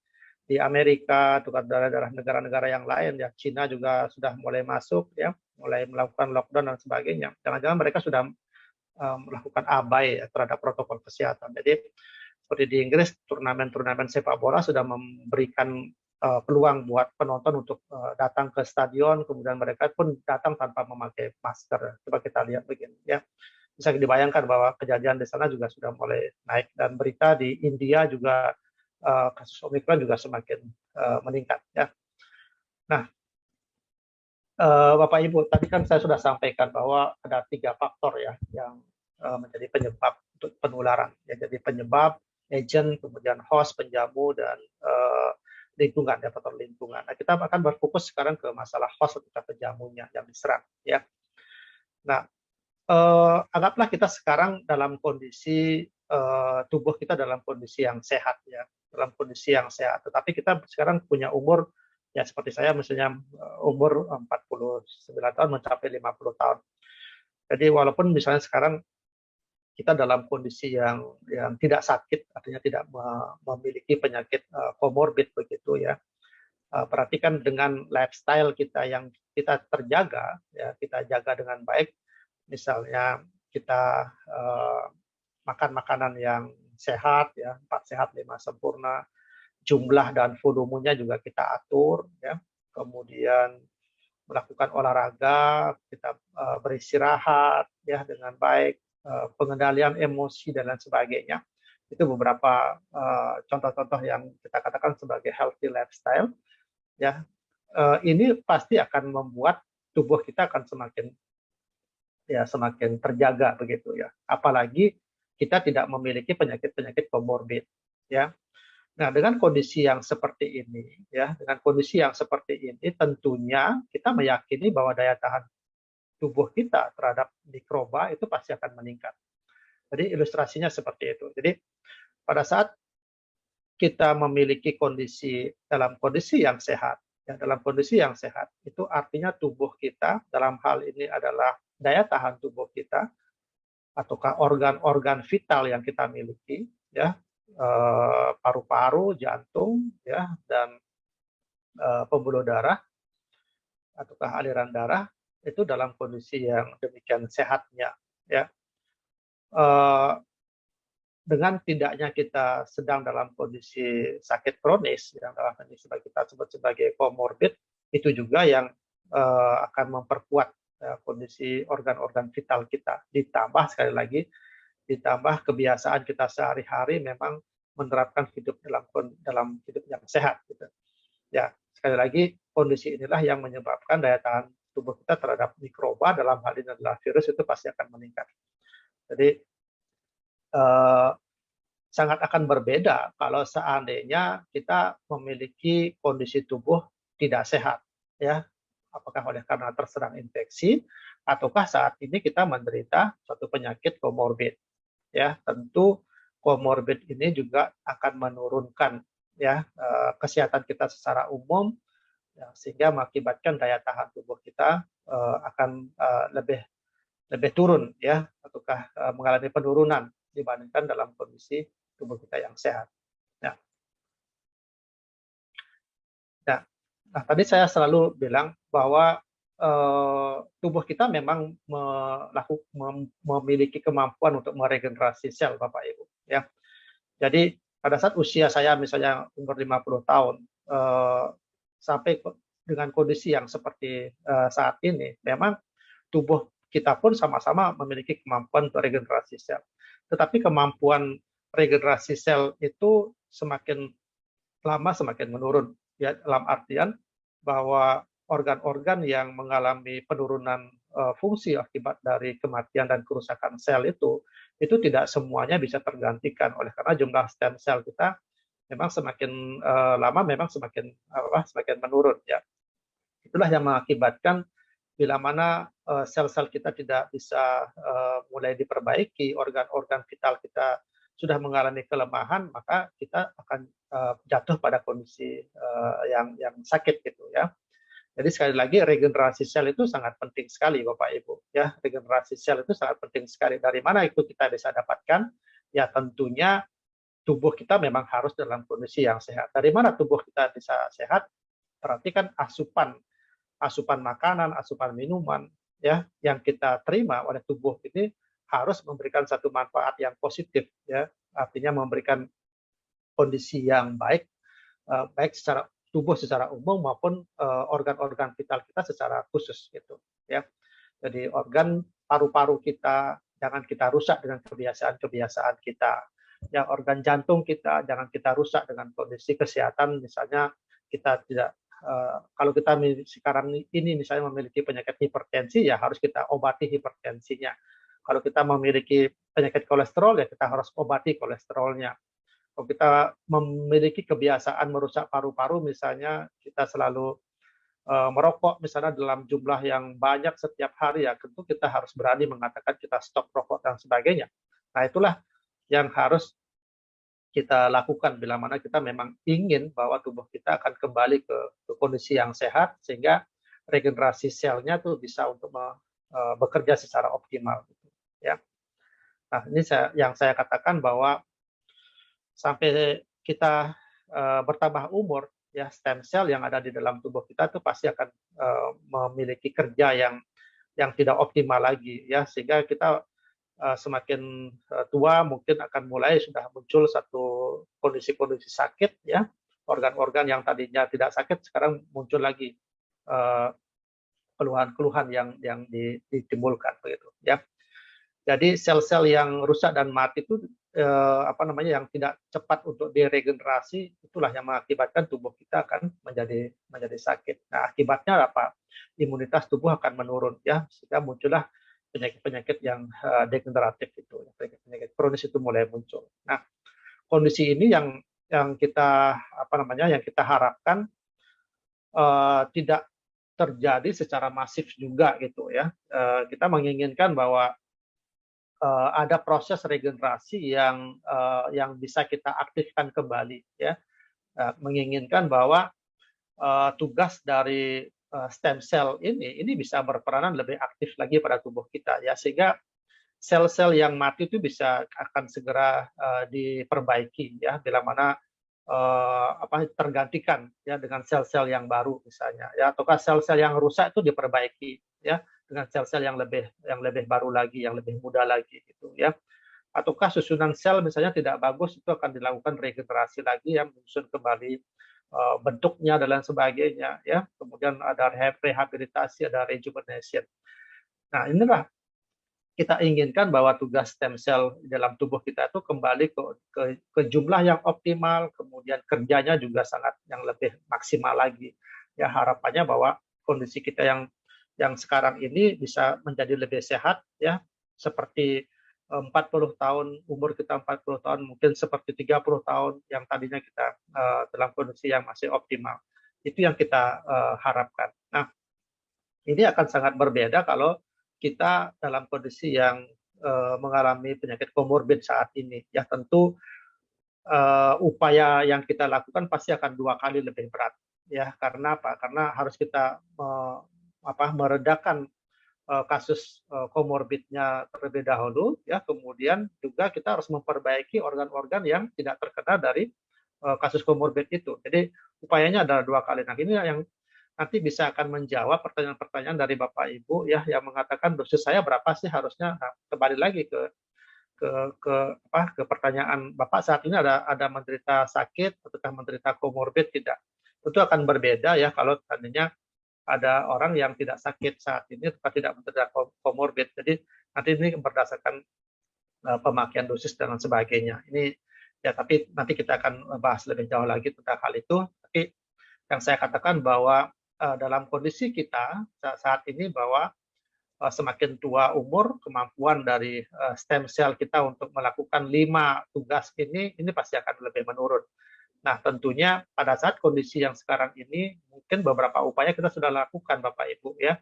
Amerika, atau daerah-daerah negara-negara yang lain ya, Cina juga sudah mulai masuk ya, mulai melakukan lockdown dan sebagainya. Jangan-jangan mereka sudah melakukan abai ya, terhadap protokol kesehatan. Jadi seperti di Inggris, turnamen-turnamen sepak bola sudah memberikan peluang buat penonton untuk datang ke stadion, kemudian mereka pun datang tanpa memakai masker. Coba kita lihat begini ya. Bisa dibayangkan bahwa kejadian di sana juga sudah mulai naik, dan berita di India juga kasus Omikron juga semakin meningkat ya. Nah, Bapak Ibu, tadi kan saya sudah sampaikan bahwa ada 3 faktor ya yang menjadi penyebab untuk penularan. Ya, jadi penyebab, agent, kemudian host, penjamu, dan lingkungan ya, faktor lingkungan. Nah, kita akan berfokus sekarang ke masalah host atau penjamunya yang diserang ya. Nah, anggaplah kita sekarang dalam kondisi tubuh kita dalam kondisi yang sehat ya, dalam kondisi yang sehat. Tetapi kita sekarang punya umur ya seperti saya misalnya umur 49 tahun mencapai 50 tahun. Jadi walaupun misalnya sekarang kita dalam kondisi yang tidak sakit, artinya tidak memiliki penyakit komorbid begitu ya. Perhatikan dengan lifestyle kita yang kita terjaga, ya kita jaga dengan baik. Misalnya kita makan makanan yang sehat, ya 4 sehat 5 sempurna, jumlah dan volumenya juga kita atur, ya. Kemudian melakukan olahraga, kita beristirahat, ya dengan baik, pengendalian emosi dan lain sebagainya. Itu beberapa contoh-contoh yang kita katakan sebagai healthy lifestyle, ya. Ini pasti akan membuat tubuh kita akan semakin terjaga begitu ya. Apalagi kita tidak memiliki penyakit-penyakit komorbid, ya. Nah, dengan kondisi yang seperti ini, ya, dengan kondisi yang seperti ini, tentunya kita meyakini bahwa daya tahan tubuh kita terhadap mikroba itu pasti akan meningkat. Jadi ilustrasinya seperti itu. Jadi pada saat kita memiliki dalam kondisi yang sehat, ya, dalam kondisi yang sehat, itu artinya tubuh kita dalam hal ini adalah daya tahan tubuh kita ataukah organ-organ vital yang kita miliki, ya, paru-paru, jantung, ya, dan pembuluh darah ataukah aliran darah itu dalam kondisi yang demikian sehatnya, ya. Dengan tidaknya kita sedang dalam kondisi sakit kronis, yang dalam hal ini kita sebut sebagai komorbid, itu juga yang akan memperkuat kondisi organ-organ vital kita. Ditambah sekali lagi, ditambah kebiasaan kita sehari-hari memang menerapkan hidup dalam hidup yang sehat, gitu. Ya, sekali lagi kondisi inilah yang menyebabkan daya tahan tubuh kita terhadap mikroba, dalam hal ini adalah virus, itu pasti akan meningkat. Jadi sangat akan berbeda kalau seandainya kita memiliki kondisi tubuh tidak sehat, ya. Apakah oleh karena terserang infeksi ataukah saat ini kita menderita suatu penyakit komorbid, ya. Tentu komorbid ini juga akan menurunkan, ya, kesehatan kita secara umum, ya, sehingga mengakibatkan daya tahan tubuh kita akan lebih turun, ya, ataukah mengalami penurunan dibandingkan dalam kondisi tubuh kita yang sehat. Nah, nah tadi saya selalu bilang bahwa tubuh kita memang memiliki kemampuan untuk meregenerasi sel, Bapak Ibu, ya. Jadi pada saat usia saya misalnya umur 50 tahun sampai dengan kondisi yang seperti saat ini, memang tubuh kita pun sama-sama memiliki kemampuan untuk regenerasi sel. Tetapi kemampuan regenerasi sel itu semakin lama semakin menurun, ya, dalam artian bahwa organ-organ yang mengalami penurunan fungsi akibat dari kematian dan kerusakan sel itu tidak semuanya bisa tergantikan, oleh karena jumlah stem sel kita memang semakin lama memang semakin menurun, ya. Itulah yang mengakibatkan bila mana sel-sel kita tidak bisa mulai diperbaiki, organ-organ vital kita sudah mengalami kelemahan, maka kita akan jatuh pada kondisi yang sakit, gitu ya. Jadi sekali lagi regenerasi sel itu sangat penting sekali, Bapak Ibu, ya. Regenerasi sel itu sangat penting sekali. Dari mana itu kita bisa dapatkan? Ya tentunya tubuh kita memang harus dalam kondisi yang sehat. Dari mana tubuh kita bisa sehat? Perhatikan asupan makanan, asupan minuman, ya, yang kita terima oleh tubuh ini harus memberikan satu manfaat yang positif, ya. Artinya memberikan kondisi yang baik, baik secara tubuh secara umum maupun organ-organ vital kita secara khusus, gitu, ya. Jadi organ paru-paru kita jangan kita rusak dengan kebiasaan-kebiasaan kita. Ya, organ jantung kita jangan kita rusak dengan kondisi kesehatan, misalnya kita tidak kalau kita sekarang ini misalnya memiliki penyakit hipertensi, ya harus kita obati hipertensinya. Kalau kita memiliki penyakit kolesterol, ya kita harus obati kolesterolnya. Kalau kita memiliki kebiasaan merusak paru-paru, misalnya kita selalu merokok misalnya dalam jumlah yang banyak setiap hari, ya tentu kita harus berani mengatakan kita stop rokok dan sebagainya. Nah, itulah yang harus kita lakukan bila mana kita memang ingin bahwa tubuh kita akan kembali ke kondisi yang sehat, sehingga regenerasi selnya tuh bisa untuk bekerja secara optimal gitu, ya. Nah, ini yang saya katakan bahwa sampai kita bertambah umur, ya, stem cell yang ada di dalam tubuh kita itu pasti akan memiliki kerja yang tidak optimal lagi, ya, sehingga kita semakin tua mungkin akan mulai sudah muncul satu kondisi-kondisi sakit, ya, organ-organ yang tadinya tidak sakit sekarang muncul lagi keluhan-keluhan yang ditimbulkan begitu, ya. Jadi sel-sel yang rusak dan mati itu yang tidak cepat untuk diregenerasi, itulah yang mengakibatkan tubuh kita akan menjadi sakit. Nah, akibatnya apa? Imunitas tubuh akan menurun, ya, sehingga muncullah penyakit-penyakit yang degeneratif itu, penyakit kronis itu mulai muncul. Nah, kondisi ini yang kita yang kita harapkan tidak terjadi secara masif juga gitu, ya. Kita menginginkan bahwa ada proses regenerasi yang bisa kita aktifkan kembali, ya. Menginginkan bahwa tugas dari stem cell ini bisa berperanan lebih aktif lagi pada tubuh kita, ya, sehingga sel-sel yang mati itu bisa akan segera diperbaiki, ya, bila mana tergantikan, ya, dengan sel-sel yang baru misalnya, ya, ataukah sel-sel yang rusak itu diperbaiki, ya, dengan sel-sel yang lebih baru lagi, yang lebih muda lagi gitu, ya. Ataukah susunan sel misalnya tidak bagus, itu akan dilakukan regenerasi lagi, yang menyusun kembali bentuknya dan lain sebagainya, ya. Kemudian ada rehabilitasi, ada rejuvenation. Nah, inilah kita inginkan bahwa tugas stem cell dalam tubuh kita itu kembali ke jumlah yang optimal, kemudian kerjanya juga sangat yang lebih maksimal lagi. Ya, harapannya bahwa kondisi kita yang sekarang ini bisa menjadi lebih sehat, ya, seperti 40 tahun, umur kita 40 tahun, mungkin seperti 30 tahun yang tadinya kita dalam kondisi yang masih optimal. Itu yang kita harapkan. Nah, ini akan sangat berbeda kalau kita dalam kondisi yang mengalami penyakit komorbid saat ini. Ya, tentu upaya yang kita lakukan pasti akan 2 kali lebih berat. Ya, karena apa? Karena harus kita meredakan kasus komorbidnya terlebih dahulu, ya, kemudian juga kita harus memperbaiki organ-organ yang tidak terkena dari kasus komorbid itu. Jadi upayanya adalah 2 kali. Nah, ini yang nanti bisa akan menjawab pertanyaan-pertanyaan dari Bapak Ibu, ya, yang mengatakan dosis saya berapa sih harusnya. Nah, kembali lagi ke pertanyaan Bapak, saat ini ada menderita sakit ataukah menderita komorbid, tidak. Tentu akan berbeda, ya, kalau tadinya ada orang yang tidak sakit saat ini atau tidak menderita komorbid. Jadi nanti ini berdasarkan pemakaian dosis dan sebagainya. Ini, ya, tapi nanti kita akan bahas lebih jauh lagi tentang hal itu. Tapi yang saya katakan bahwa dalam kondisi kita saat ini bahwa semakin tua umur, kemampuan dari stem cell kita untuk melakukan 5 tugas ini pasti akan lebih menurun. Nah, tentunya pada saat kondisi yang sekarang ini, mungkin beberapa upaya kita sudah lakukan, Bapak Ibu, ya.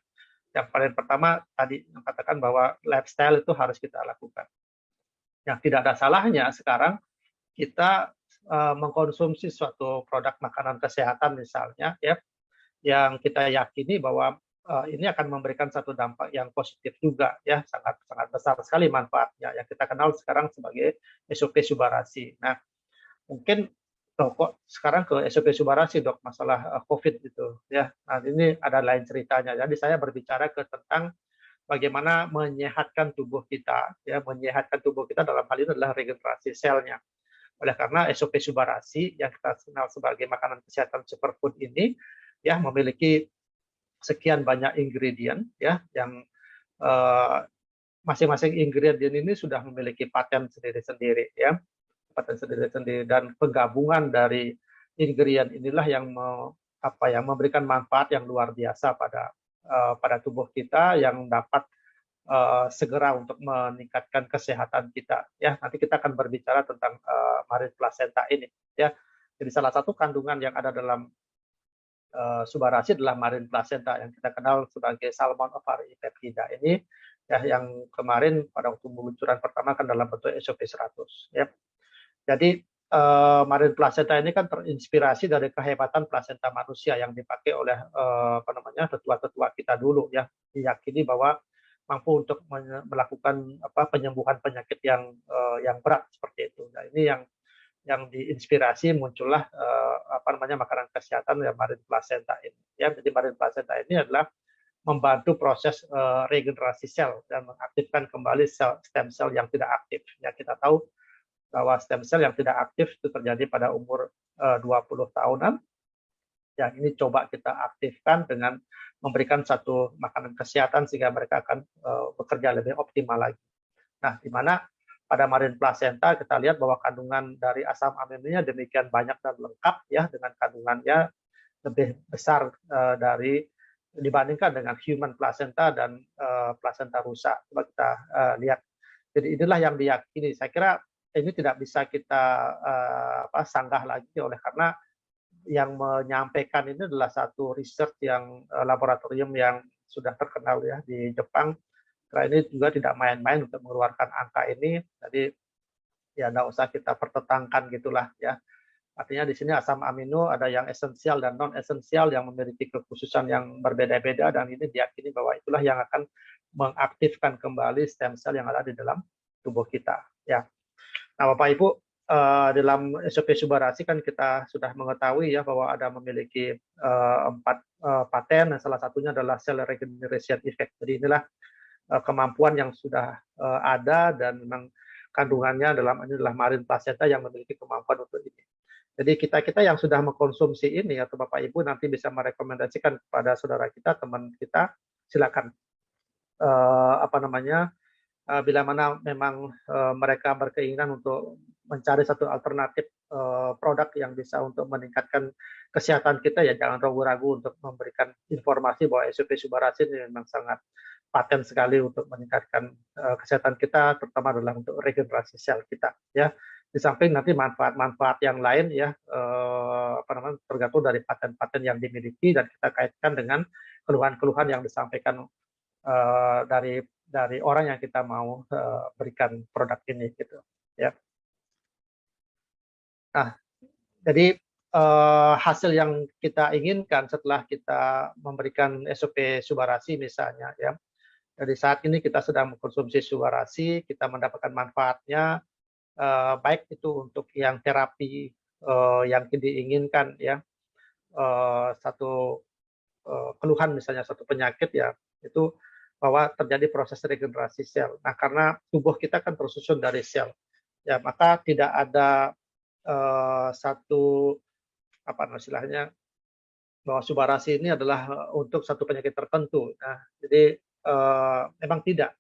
Yang paling pertama tadi yang katakan bahwa lifestyle itu harus kita lakukan. Yang tidak ada salahnya sekarang kita mengkonsumsi suatu produk makanan kesehatan misalnya, ya, yang kita yakini bahwa ini akan memberikan satu dampak yang positif juga, ya, sangat sangat besar sekali manfaatnya, yang kita kenal sekarang sebagai SOP Subarasi. Nah, mungkin kok sekarang ke SOP Subarasi, Dok, masalah COVID gitu, ya. Nah, ini ada lain ceritanya. Jadi saya berbicara tentang bagaimana menyehatkan tubuh kita, ya, menyehatkan tubuh kita dalam hal ini adalah regenerasi selnya. Oleh karena SOP Subarasi yang kita kenal sebagai makanan kesehatan superfood ini, ya, memiliki sekian banyak ingredient, ya, yang masing-masing ingredient ini sudah memiliki paten sendiri-sendiri, ya, paten sendiri-sendiri, dan penggabungan dari ingredient inilah yang memberikan manfaat yang luar biasa pada tubuh kita, yang dapat segera untuk meningkatkan kesehatan kita, ya. Nanti kita akan berbicara tentang marine placenta ini, ya. Jadi salah satu kandungan yang ada dalam Subarasi adalah marine placenta yang kita kenal sebagai salmon ovari peptida ini, ya, yang kemarin pada waktu peluncuran pertama kan dalam bentuk SOP 100, ya. Jadi marine placenta ini kan terinspirasi dari kehebatan plasenta manusia yang dipakai oleh tetua-tetua kita dulu, ya. Diyakini bahwa mampu untuk melakukan penyembuhan penyakit yang berat seperti itu. Nah, ini yang diinspirasi muncullah makanan kesehatan yang Marine Placenta ini. Ya, jadi Marine Placenta ini adalah membantu proses regenerasi sel dan mengaktifkan kembali stem cell yang tidak aktif. Ya, kita tahu bahwa stem cell yang tidak aktif itu terjadi pada umur 20 tahunan. Yang ini coba kita aktifkan dengan memberikan satu makanan kesehatan sehingga mereka akan bekerja lebih optimal lagi. Nah, di mana pada Marine Placenta kita lihat bahwa kandungan dari asam aminonya demikian banyak dan lengkap ya, dengan kandungannya lebih besar dibandingkan dengan human placenta dan placenta rusa. Coba kita lihat. Jadi inilah yang diyakini. Saya kira ini tidak bisa kita sanggah lagi karena yang menyampaikan ini adalah satu research yang laboratorium yang sudah terkenal ya di Jepang. Karena ini juga tidak main-main untuk mengeluarkan angka ini. Jadi ya nggak usah kita pertentangkan gitulah ya. Artinya di sini asam amino ada yang esensial dan non esensial yang memiliki kekhususan yang berbeda-beda, dan ini diyakini bahwa itulah yang akan mengaktifkan kembali stem cell yang ada di dalam tubuh kita. Ya. Nah, Bapak Ibu, dalam SOP Subarasi kan kita sudah mengetahui ya bahwa ada memiliki 4 paten, dan salah satunya adalah cell regeneration effect. Jadi inilah kemampuan yang sudah ada, dan memang kandungannya ini adalah Marine Placenta yang memiliki kemampuan untuk ini. Jadi kita yang sudah mengkonsumsi ini atau Bapak Ibu nanti bisa merekomendasikan kepada saudara kita, teman kita, silakan bila mana memang mereka berkeinginan untuk mencari satu alternatif produk yang bisa untuk meningkatkan kesehatan kita, ya jangan ragu-ragu untuk memberikan informasi bahwa SOP Subarasi ini memang sangat paten sekali untuk meningkatkan kesehatan kita, terutama adalah untuk regenerasi sel kita ya. Di samping nanti manfaat-manfaat yang lain ya tergantung dari paten-paten yang dimiliki, dan kita kaitkan dengan keluhan-keluhan yang disampaikan dari orang yang kita mau berikan produk ini gitu ya. Nah, jadi hasil yang kita inginkan setelah kita memberikan SOP Subarasi misalnya ya. Jadi saat ini kita sedang mengkonsumsi Subarasi, kita mendapatkan manfaatnya, baik itu untuk yang terapi yang diinginkan ya, satu keluhan misalnya satu penyakit ya, itu bahwa terjadi proses regenerasi sel. Nah, karena tubuh kita kan tersusun dari sel, ya maka tidak ada satu istilahnya bahwa Subarasi ini adalah untuk satu penyakit tertentu. Nah, jadi memang tidak.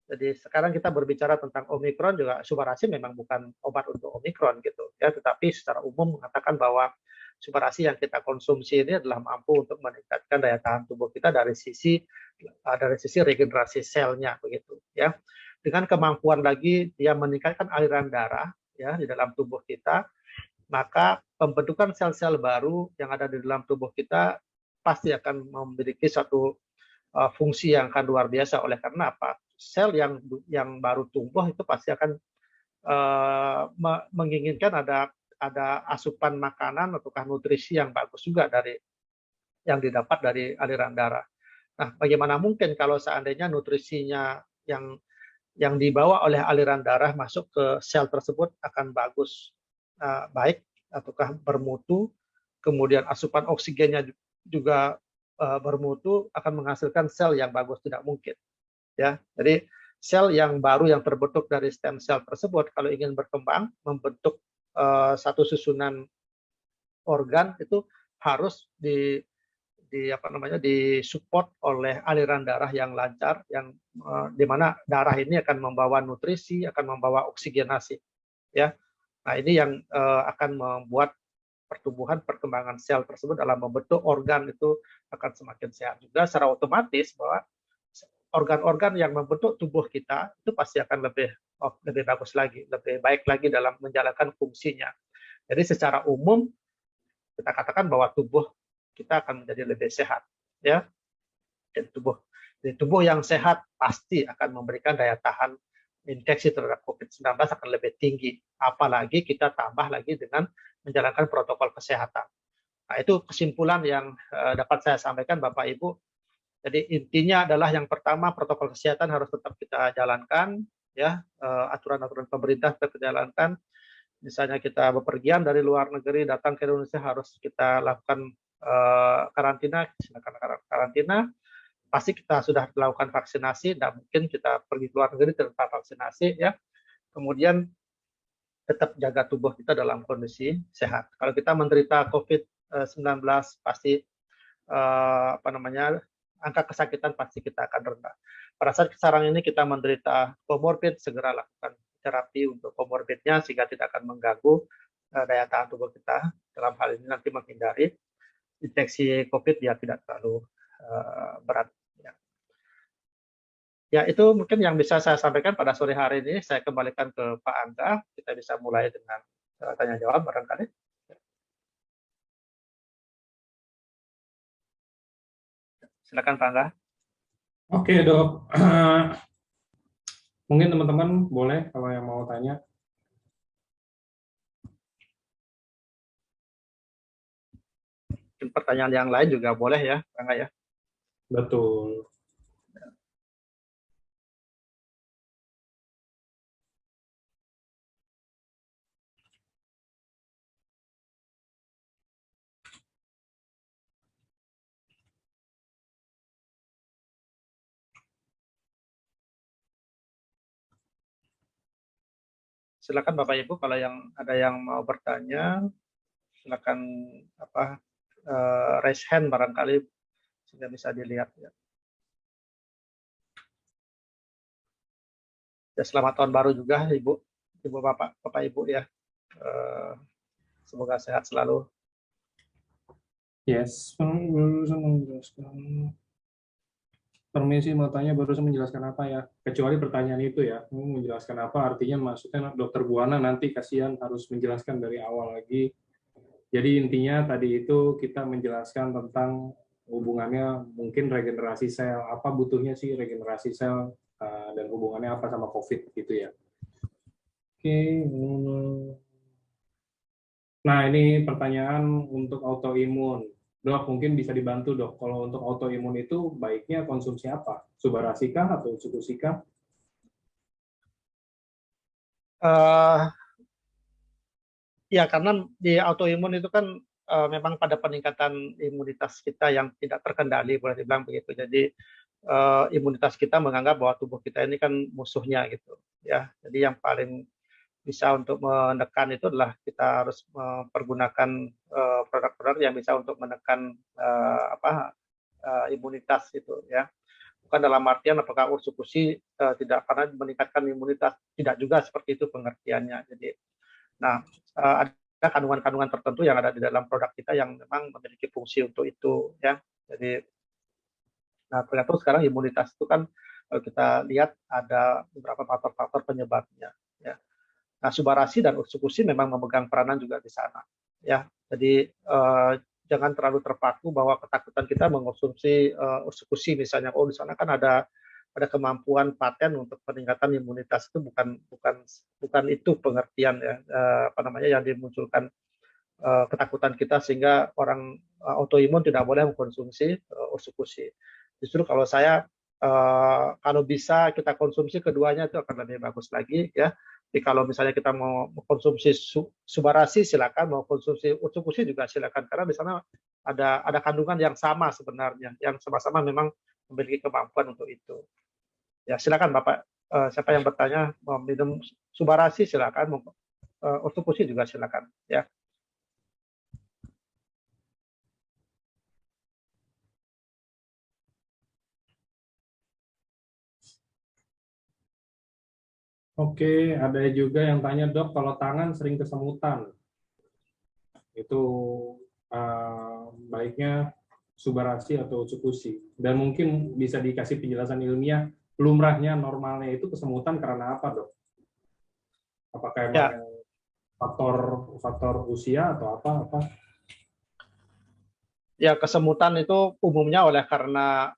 Jadi sekarang kita berbicara tentang Omikron juga, Subarasi memang bukan obat untuk Omikron gitu ya, tetapi secara umum mengatakan bahwa Subarasi yang kita konsumsi ini adalah mampu untuk meningkatkan daya tahan tubuh kita dari sisi regenerasi selnya begitu ya. Dengan kemampuan lagi dia meningkatkan aliran darah ya di dalam tubuh kita, maka pembentukan sel-sel baru yang ada di dalam tubuh kita pasti akan memiliki satu fungsi yang akan luar biasa. Oleh karena apa? Sel yang baru tumbuh itu pasti akan menginginkan ada asupan makanan ataukah nutrisi yang bagus juga dari yang didapat dari aliran darah. Nah, bagaimana mungkin kalau seandainya nutrisinya yang dibawa oleh aliran darah masuk ke sel tersebut akan bagus, baik ataukah bermutu, kemudian asupan oksigennya juga bermutu, akan menghasilkan sel yang bagus? Tidak mungkin ya. Jadi sel yang baru yang terbentuk dari stem cell tersebut kalau ingin berkembang membentuk satu susunan organ, itu harus disupport oleh aliran darah yang lancar, yang di mana darah ini akan membawa nutrisi, akan membawa oksigenasi ya. Nah, ini yang akan membuat pertumbuhan perkembangan sel tersebut dalam membentuk organ itu akan semakin sehat juga. Secara otomatis bahwa organ-organ yang membentuk tubuh kita itu pasti akan lebih bagus lagi, lebih baik lagi dalam menjalankan fungsinya. Jadi secara umum kita katakan bahwa tubuh kita akan menjadi lebih sehat ya. Dan tubuh yang sehat pasti akan memberikan daya tahan infeksi terhadap COVID-19 akan lebih tinggi, apalagi kita tambah lagi dengan menjalankan protokol kesehatan. Nah, itu kesimpulan yang dapat saya sampaikan Bapak Ibu. Jadi intinya adalah yang pertama protokol kesehatan harus tetap kita jalankan, ya, aturan-aturan pemerintah tetap kita jalankan. Misalnya kita bepergian dari luar negeri datang ke Indonesia harus kita lakukan karantina, silakan karantina. Pasti kita sudah melakukan vaksinasi, tidak mungkin kita pergi ke luar negeri tanpa vaksinasi, ya. Kemudian tetap jaga tubuh kita dalam kondisi sehat. Kalau kita menderita COVID-19 pasti angka kesakitan pasti kita akan rendah. Pada saat sekarang ini kita menderita komorbid, segera lakukan terapi untuk komorbidnya sehingga tidak akan mengganggu daya tahan tubuh kita. Dalam hal ini nanti menghindari infeksi COVID ya tidak terlalu berat. Ya, itu mungkin yang bisa saya sampaikan pada sore hari ini. Saya kembalikan ke Pak Angga. Kita bisa mulai dengan tanya jawab barangkali. Silakan Pak Angga. Oke, Dok. Mungkin teman-teman boleh kalau yang mau tanya. Mungkin pertanyaan yang lain juga boleh ya, Pak Angga ya. Betul. Silakan Bapak Ibu kalau yang ada yang mau bertanya, silakan raise hand barangkali sehingga bisa dilihat ya. Ya, selamat tahun baru juga Ibu, Bapak Ibu ya. Semoga sehat selalu. Yes, barusan menjelaskan. Permisi mau tanya barusan menjelaskan apa ya? Kecuali pertanyaan itu ya, menjelaskan apa artinya maksudnya Dokter Buana nanti kasihan harus menjelaskan dari awal lagi. Jadi intinya tadi itu kita menjelaskan tentang hubungannya mungkin regenerasi sel, apa butuhnya sih regenerasi sel dan hubungannya apa sama COVID gitu ya. Oke. Nah ini pertanyaan untuk autoimun. Dok, mungkin bisa dibantu dok. Kalau untuk autoimun itu baiknya konsumsi apa? Subarasi kah atau Utsukushi kah? Ya, karena di autoimun itu kan memang pada peningkatan imunitas kita yang tidak terkendali, boleh dibilang begitu. Jadi imunitas kita menganggap bahwa tubuh kita ini kan musuhnya gitu. Ya, jadi yang paling bisa untuk menekan itu adalah kita harus mempergunakan produk-produk yang bisa untuk menekan imunitas itu ya. Bukan dalam artian apakah Utsukushi tidak pernah meningkatkan imunitas, tidak juga seperti itu pengertiannya. Jadi, nah ada kandungan-kandungan tertentu yang ada di dalam produk kita yang memang memiliki fungsi untuk itu ya. Jadi, nah ternyata sekarang imunitas itu kan kalau kita lihat ada beberapa faktor-faktor penyebabnya. Ya. Nah, Subarasi dan Utsukushi memang memegang peranan juga di sana. Ya, jadi jangan terlalu terpaku bahwa ketakutan kita mengonsumsi Utsukushi misalnya. Oh, di sana kan ada kemampuan paten untuk peningkatan imunitas itu bukan itu pengertian ya yang dimunculkan ketakutan kita sehingga orang autoimun tidak boleh mengkonsumsi Utsukushi. Justru kalau saya kalau bisa kita konsumsi keduanya itu akan lebih bagus lagi ya. Jadi kalau misalnya kita mau mengkonsumsi Subarasi silakan, mau konsumsi Utsukushi juga silakan karena di sana ada kandungan yang sama sebenarnya, yang sama-sama memang memiliki kemampuan untuk itu. Ya silakan Bapak, siapa yang bertanya mau minum Subarasi silakan, mau Utsukushi juga silakan ya. Oke, ada juga yang tanya dok, kalau tangan sering kesemutan, itu baiknya Subarasi atau Utsukushi? Dan mungkin bisa dikasih penjelasan ilmiah, lumrahnya normalnya itu kesemutan karena apa dok? Apakah emang Ya, faktor usia atau apa? ya kesemutan itu umumnya oleh karena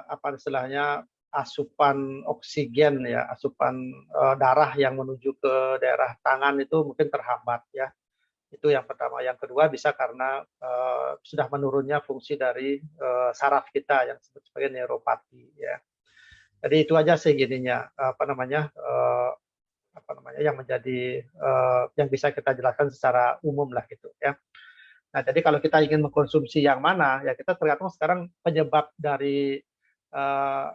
apa istilahnya asupan oksigen ya, asupan darah yang menuju ke daerah tangan itu mungkin terhambat ya. Itu yang pertama. Yang kedua bisa karena sudah menurunnya fungsi dari saraf kita yang disebut sebagai neuropati ya. Jadi itu aja sih gininya yang menjadi yang bisa kita jelaskan secara umum lah gitu ya. Nah, jadi kalau kita ingin mengkonsumsi yang mana ya kita tergantung sekarang penyebab dari eh,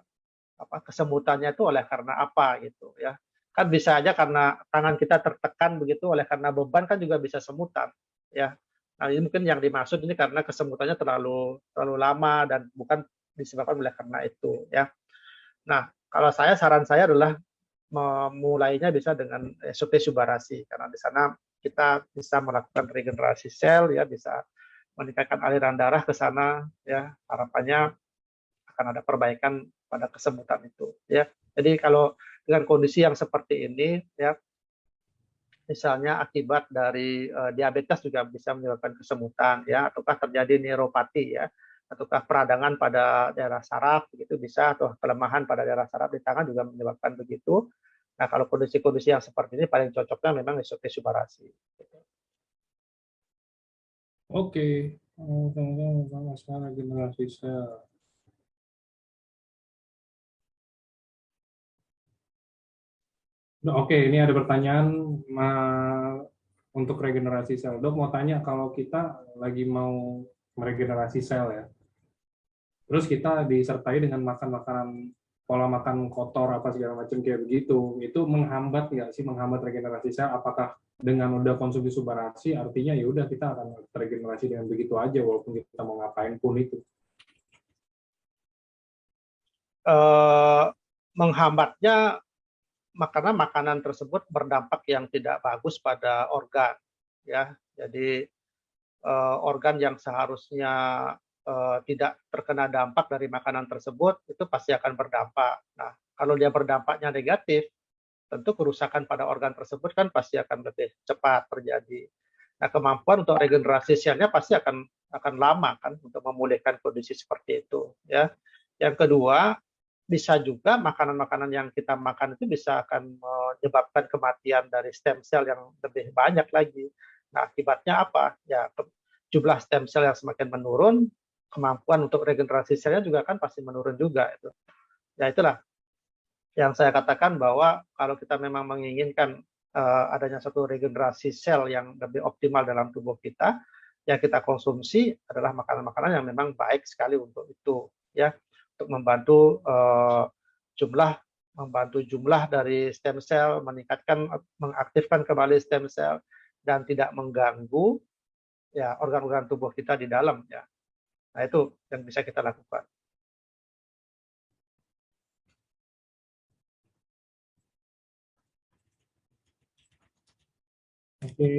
kesemutannya itu oleh karena apa gitu ya. Kan bisa aja karena tangan kita tertekan begitu oleh karena beban kan juga bisa semutan ya. Nah, ini mungkin yang dimaksud ini karena kesemutannya terlalu terlalu lama dan bukan disebabkan oleh karena itu ya. Nah, kalau saran saya adalah memulainya bisa dengan SOP Subarasi karena di sana kita bisa melakukan regenerasi sel ya, bisa meningkatkan aliran darah ke sana ya. Harapannya akan ada perbaikan pada kesemutan itu ya. Jadi kalau dengan kondisi yang seperti ini ya, misalnya akibat dari diabetes juga bisa menyebabkan kesemutan ya, ataukah terjadi neuropati ya, ataukah peradangan pada daerah saraf begitu bisa, atau kelemahan pada daerah saraf di tangan juga menyebabkan begitu. Nah, kalau kondisi-kondisi yang seperti ini paling cocoknya memang SOP Subarasi. Oke, masalah generasi sel. Oke, ini ada pertanyaan untuk regenerasi sel. Dok mau tanya kalau kita lagi mau meregenerasi sel ya, terus kita disertai dengan makan makanan pola makan kotor apa segala macam kayak begitu, itu menghambat nggak sih, menghambat regenerasi sel? Apakah dengan udah konsumsi Subarasi artinya ya udah kita akan terregenerasi dengan begitu aja walaupun kita mau ngapain pun itu? Menghambatnya karena makanan tersebut berdampak yang tidak bagus pada organ ya. Jadi organ yang seharusnya tidak terkena dampak dari makanan tersebut itu pasti akan berdampak. Nah, kalau dia berdampaknya negatif, tentu kerusakan pada organ tersebut kan pasti akan lebih cepat terjadi. Nah, kemampuan untuk regenerasi selnya pasti akan lama kan untuk memulihkan kondisi seperti itu ya. Yang kedua, bisa juga makanan-makanan yang kita makan itu bisa akan menyebabkan kematian dari stem cell yang lebih banyak lagi. Nah, akibatnya apa? Ya, jumlah stem cell yang semakin menurun, kemampuan untuk regenerasi selnya juga kan pasti menurun juga itu. Ya itulah yang saya katakan bahwa kalau kita memang menginginkan adanya satu regenerasi sel yang lebih optimal dalam tubuh kita, yang kita konsumsi adalah makanan-makanan yang memang baik sekali untuk itu, ya, untuk jumlah membantu jumlah dari stem cell, meningkatkan, mengaktifkan kembali stem cell dan tidak mengganggu ya organ-organ tubuh kita di dalam ya. Nah itu yang bisa kita lakukan. Oke.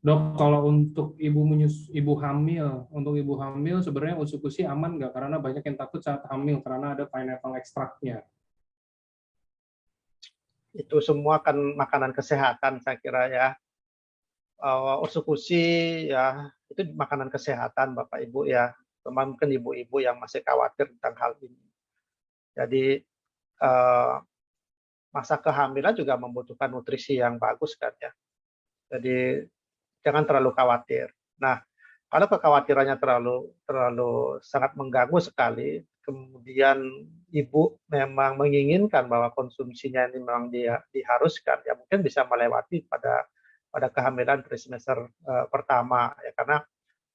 Dok, kalau untuk ibu hamil sebenarnya usus aman nggak? Karena banyak yang takut saat hamil karena ada pineapple ekstraknya. Itu semua kan makanan kesehatan saya kira ya. Usukusi ya itu makanan kesehatan Bapak Ibu ya. Mungkin ibu-ibu yang masih khawatir tentang hal ini. Jadi uh, masa kehamilan juga membutuhkan nutrisi yang bagus kan ya. Jadi jangan terlalu khawatir. Nah, kalau kekhawatirannya terlalu terlalu sangat mengganggu sekali, kemudian ibu memang menginginkan bahwa konsumsinya ini memang diharuskan, ya mungkin bisa melewati pada pada kehamilan trimester pertama ya karena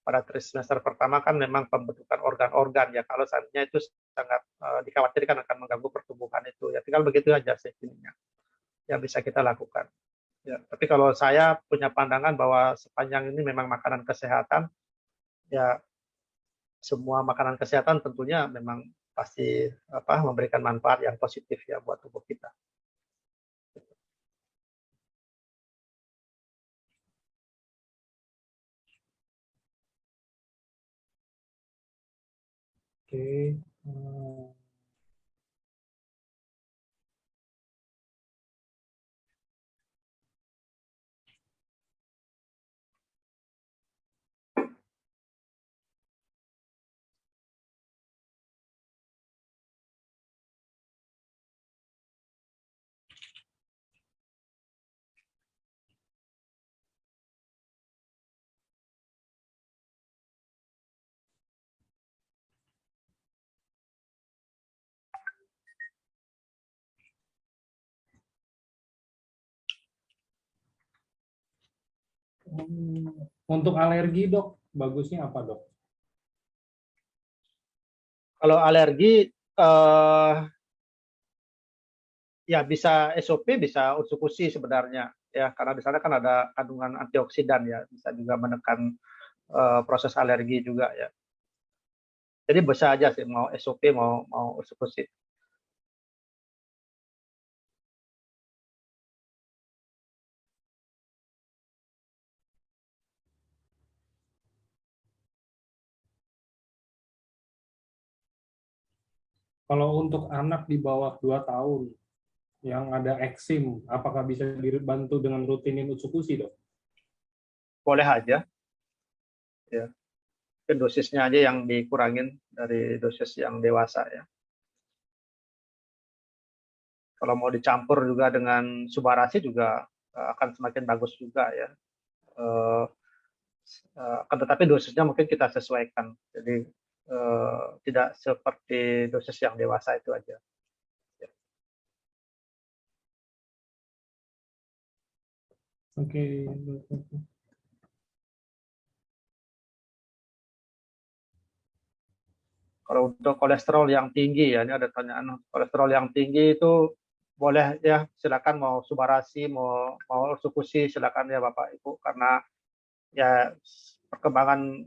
pada trimester pertama kan memang pembentukan organ-organ ya kalau seandainya itu sangat dikhawatirkan akan mengganggu pertumbuhan itu ya tinggal begitu aja sih yang bisa kita lakukan. Ya, tapi kalau saya punya pandangan bahwa sepanjang ini memang makanan kesehatan, ya semua makanan kesehatan tentunya memang pasti memberikan manfaat yang positif ya buat tubuh kita. Oke. Untuk alergi dok, bagusnya apa dok? Kalau alergi, ya bisa SOP, bisa ursukusi sebenarnya ya, karena di sana kan ada kandungan antioksidan ya, bisa juga menekan proses alergi juga ya. Jadi bisa aja sih mau SOP mau mau ursukusi. Kalau untuk anak di bawah 2 tahun yang ada eksim, apakah bisa dibantu dengan rutinin utsukushi dok? Boleh aja ya. Mungkin dosisnya aja yang dikurangin dari dosis yang dewasa ya. Kalau mau dicampur juga dengan Subarasi juga akan semakin bagus juga ya. Eh, Akan tetapi dosisnya mungkin kita sesuaikan. Jadi tidak seperti dosis yang dewasa itu aja. Oke. Kalau untuk kolesterol yang tinggi ya, ini ada pertanyaan kolesterol yang tinggi itu boleh ya, silakan mau Subarasi, mau ursukusi, silakan ya Bapak Ibu, karena ya perkembangan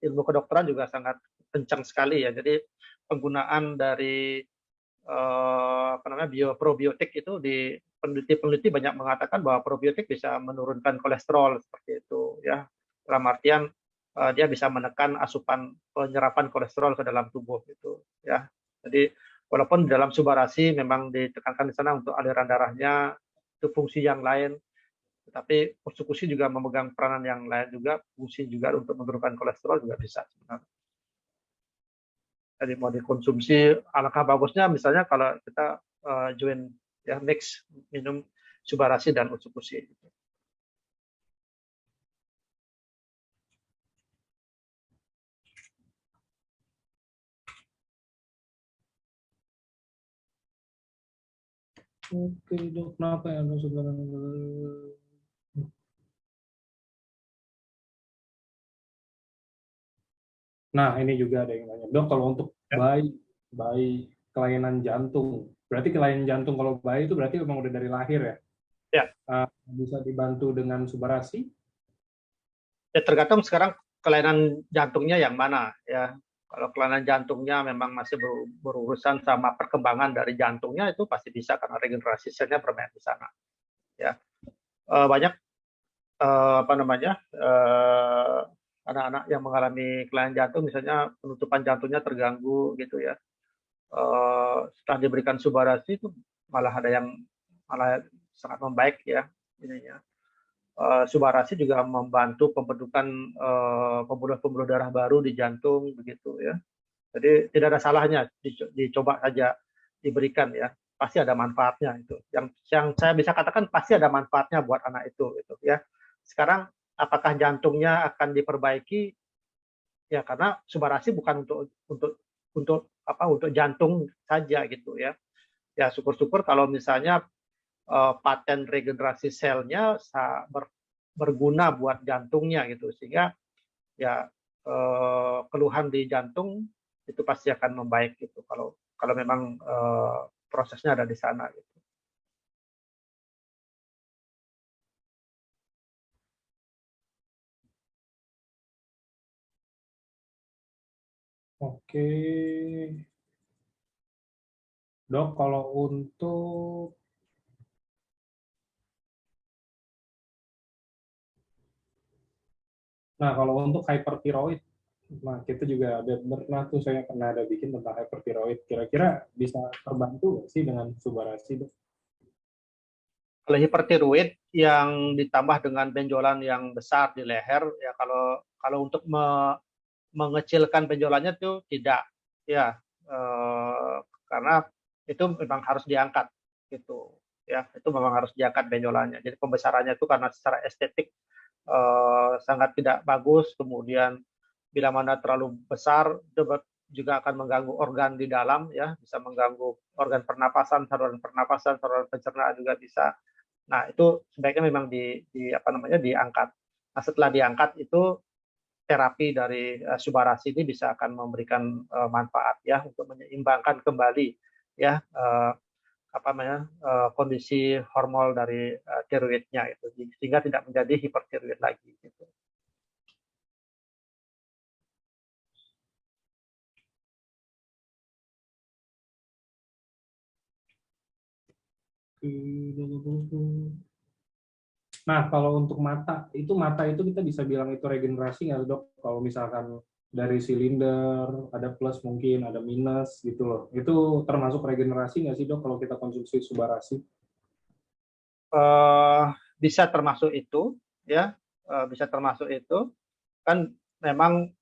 ilmu kedokteran juga sangat kencang sekali ya. Jadi penggunaan dari probiotik itu di peneliti-peneliti banyak mengatakan bahwa probiotik bisa menurunkan kolesterol seperti itu ya. Dalam artian dia bisa menekan asupan penyerapan kolesterol ke dalam tubuh gitu ya. Jadi walaupun dalam Subarasi memang ditekankan di sana untuk aliran darahnya itu fungsi yang lain, tetapi persekusi juga memegang peranan yang lain juga, fungsi juga untuk menurunkan kolesterol juga bisa sebenarnya. Jadi mau dikonsumsi, alangkah bagusnya misalnya kalau kita join ya, mix minum Subarasi dan Utsukushi. Oke dok, kenapa ya dok sebenarnya? Nah ini juga ada yang nanya dok, kalau untuk Ya, bayi bayi kelainan jantung, berarti kelainan jantung kalau bayi itu berarti memang udah dari lahir ya? ya. Bisa dibantu dengan Subarasi? Ya tergantung sekarang kelainan jantungnya yang mana ya. Kalau kelainan jantungnya memang masih berurusan sama perkembangan dari jantungnya itu pasti bisa karena regenerasi selnya bermain di sana. Ya, banyak apa namanya anak-anak yang mengalami kelainan jantung, misalnya penutupan jantungnya terganggu gitu ya. Setelah diberikan Subarasi itu malah ada yang malah sangat membaik ya ininya. Subarasi juga membantu pembentukan pembuluh-pembuluh darah baru di jantung begitu ya. Jadi tidak ada salahnya dicoba saja diberikan ya. Pasti ada manfaatnya itu. Yang saya bisa katakan pasti ada manfaatnya buat anak itu gitu ya. Sekarang apakah jantungnya akan diperbaiki? Ya karena Subarasi bukan untuk jantung saja gitu ya. Ya syukur-syukur kalau misalnya paten regenerasi selnya berguna buat jantungnya gitu, sehingga ya keluhan di jantung itu pasti akan membaik gitu kalau kalau memang prosesnya ada di sana gitu. Oke, dok kalau untuk kalau untuk hypertiroid, nah kita juga ada pernah tuh saya pernah ada bikin tentang hypertiroid. Kira-kira bisa terbantu nggak sih dengan Subarasi dok? Kalau hipertiroid yang ditambah dengan benjolan yang besar di leher ya, kalau kalau untuk mengecilkan benjolannya itu tidak ya, karena itu memang harus diangkat gitu ya, itu memang harus diangkat benjolannya. Jadi pembesarannya itu karena secara estetik sangat tidak bagus, kemudian bila mana terlalu besar juga akan mengganggu organ di dalam ya, bisa mengganggu organ pernapasan, saluran pencernaan juga bisa Nah, itu sebaiknya memang apa namanya diangkat. Nah, setelah diangkat itu terapi dari Subarashi ini bisa akan memberikan manfaat ya untuk menyeimbangkan kembali ya apa namanya kondisi hormon dari tiroidnya itu sehingga tidak menjadi hipertiroid lagi gitu. Nah, kalau untuk mata itu kita bisa bilang itu regenerasi nggak, Dok? Kalau misalkan dari silinder, ada plus mungkin, ada minus gitu loh. Itu termasuk regenerasi nggak sih, Dok, kalau kita konsumsi Subarashi? Bisa termasuk itu, ya, bisa termasuk itu. Kan memang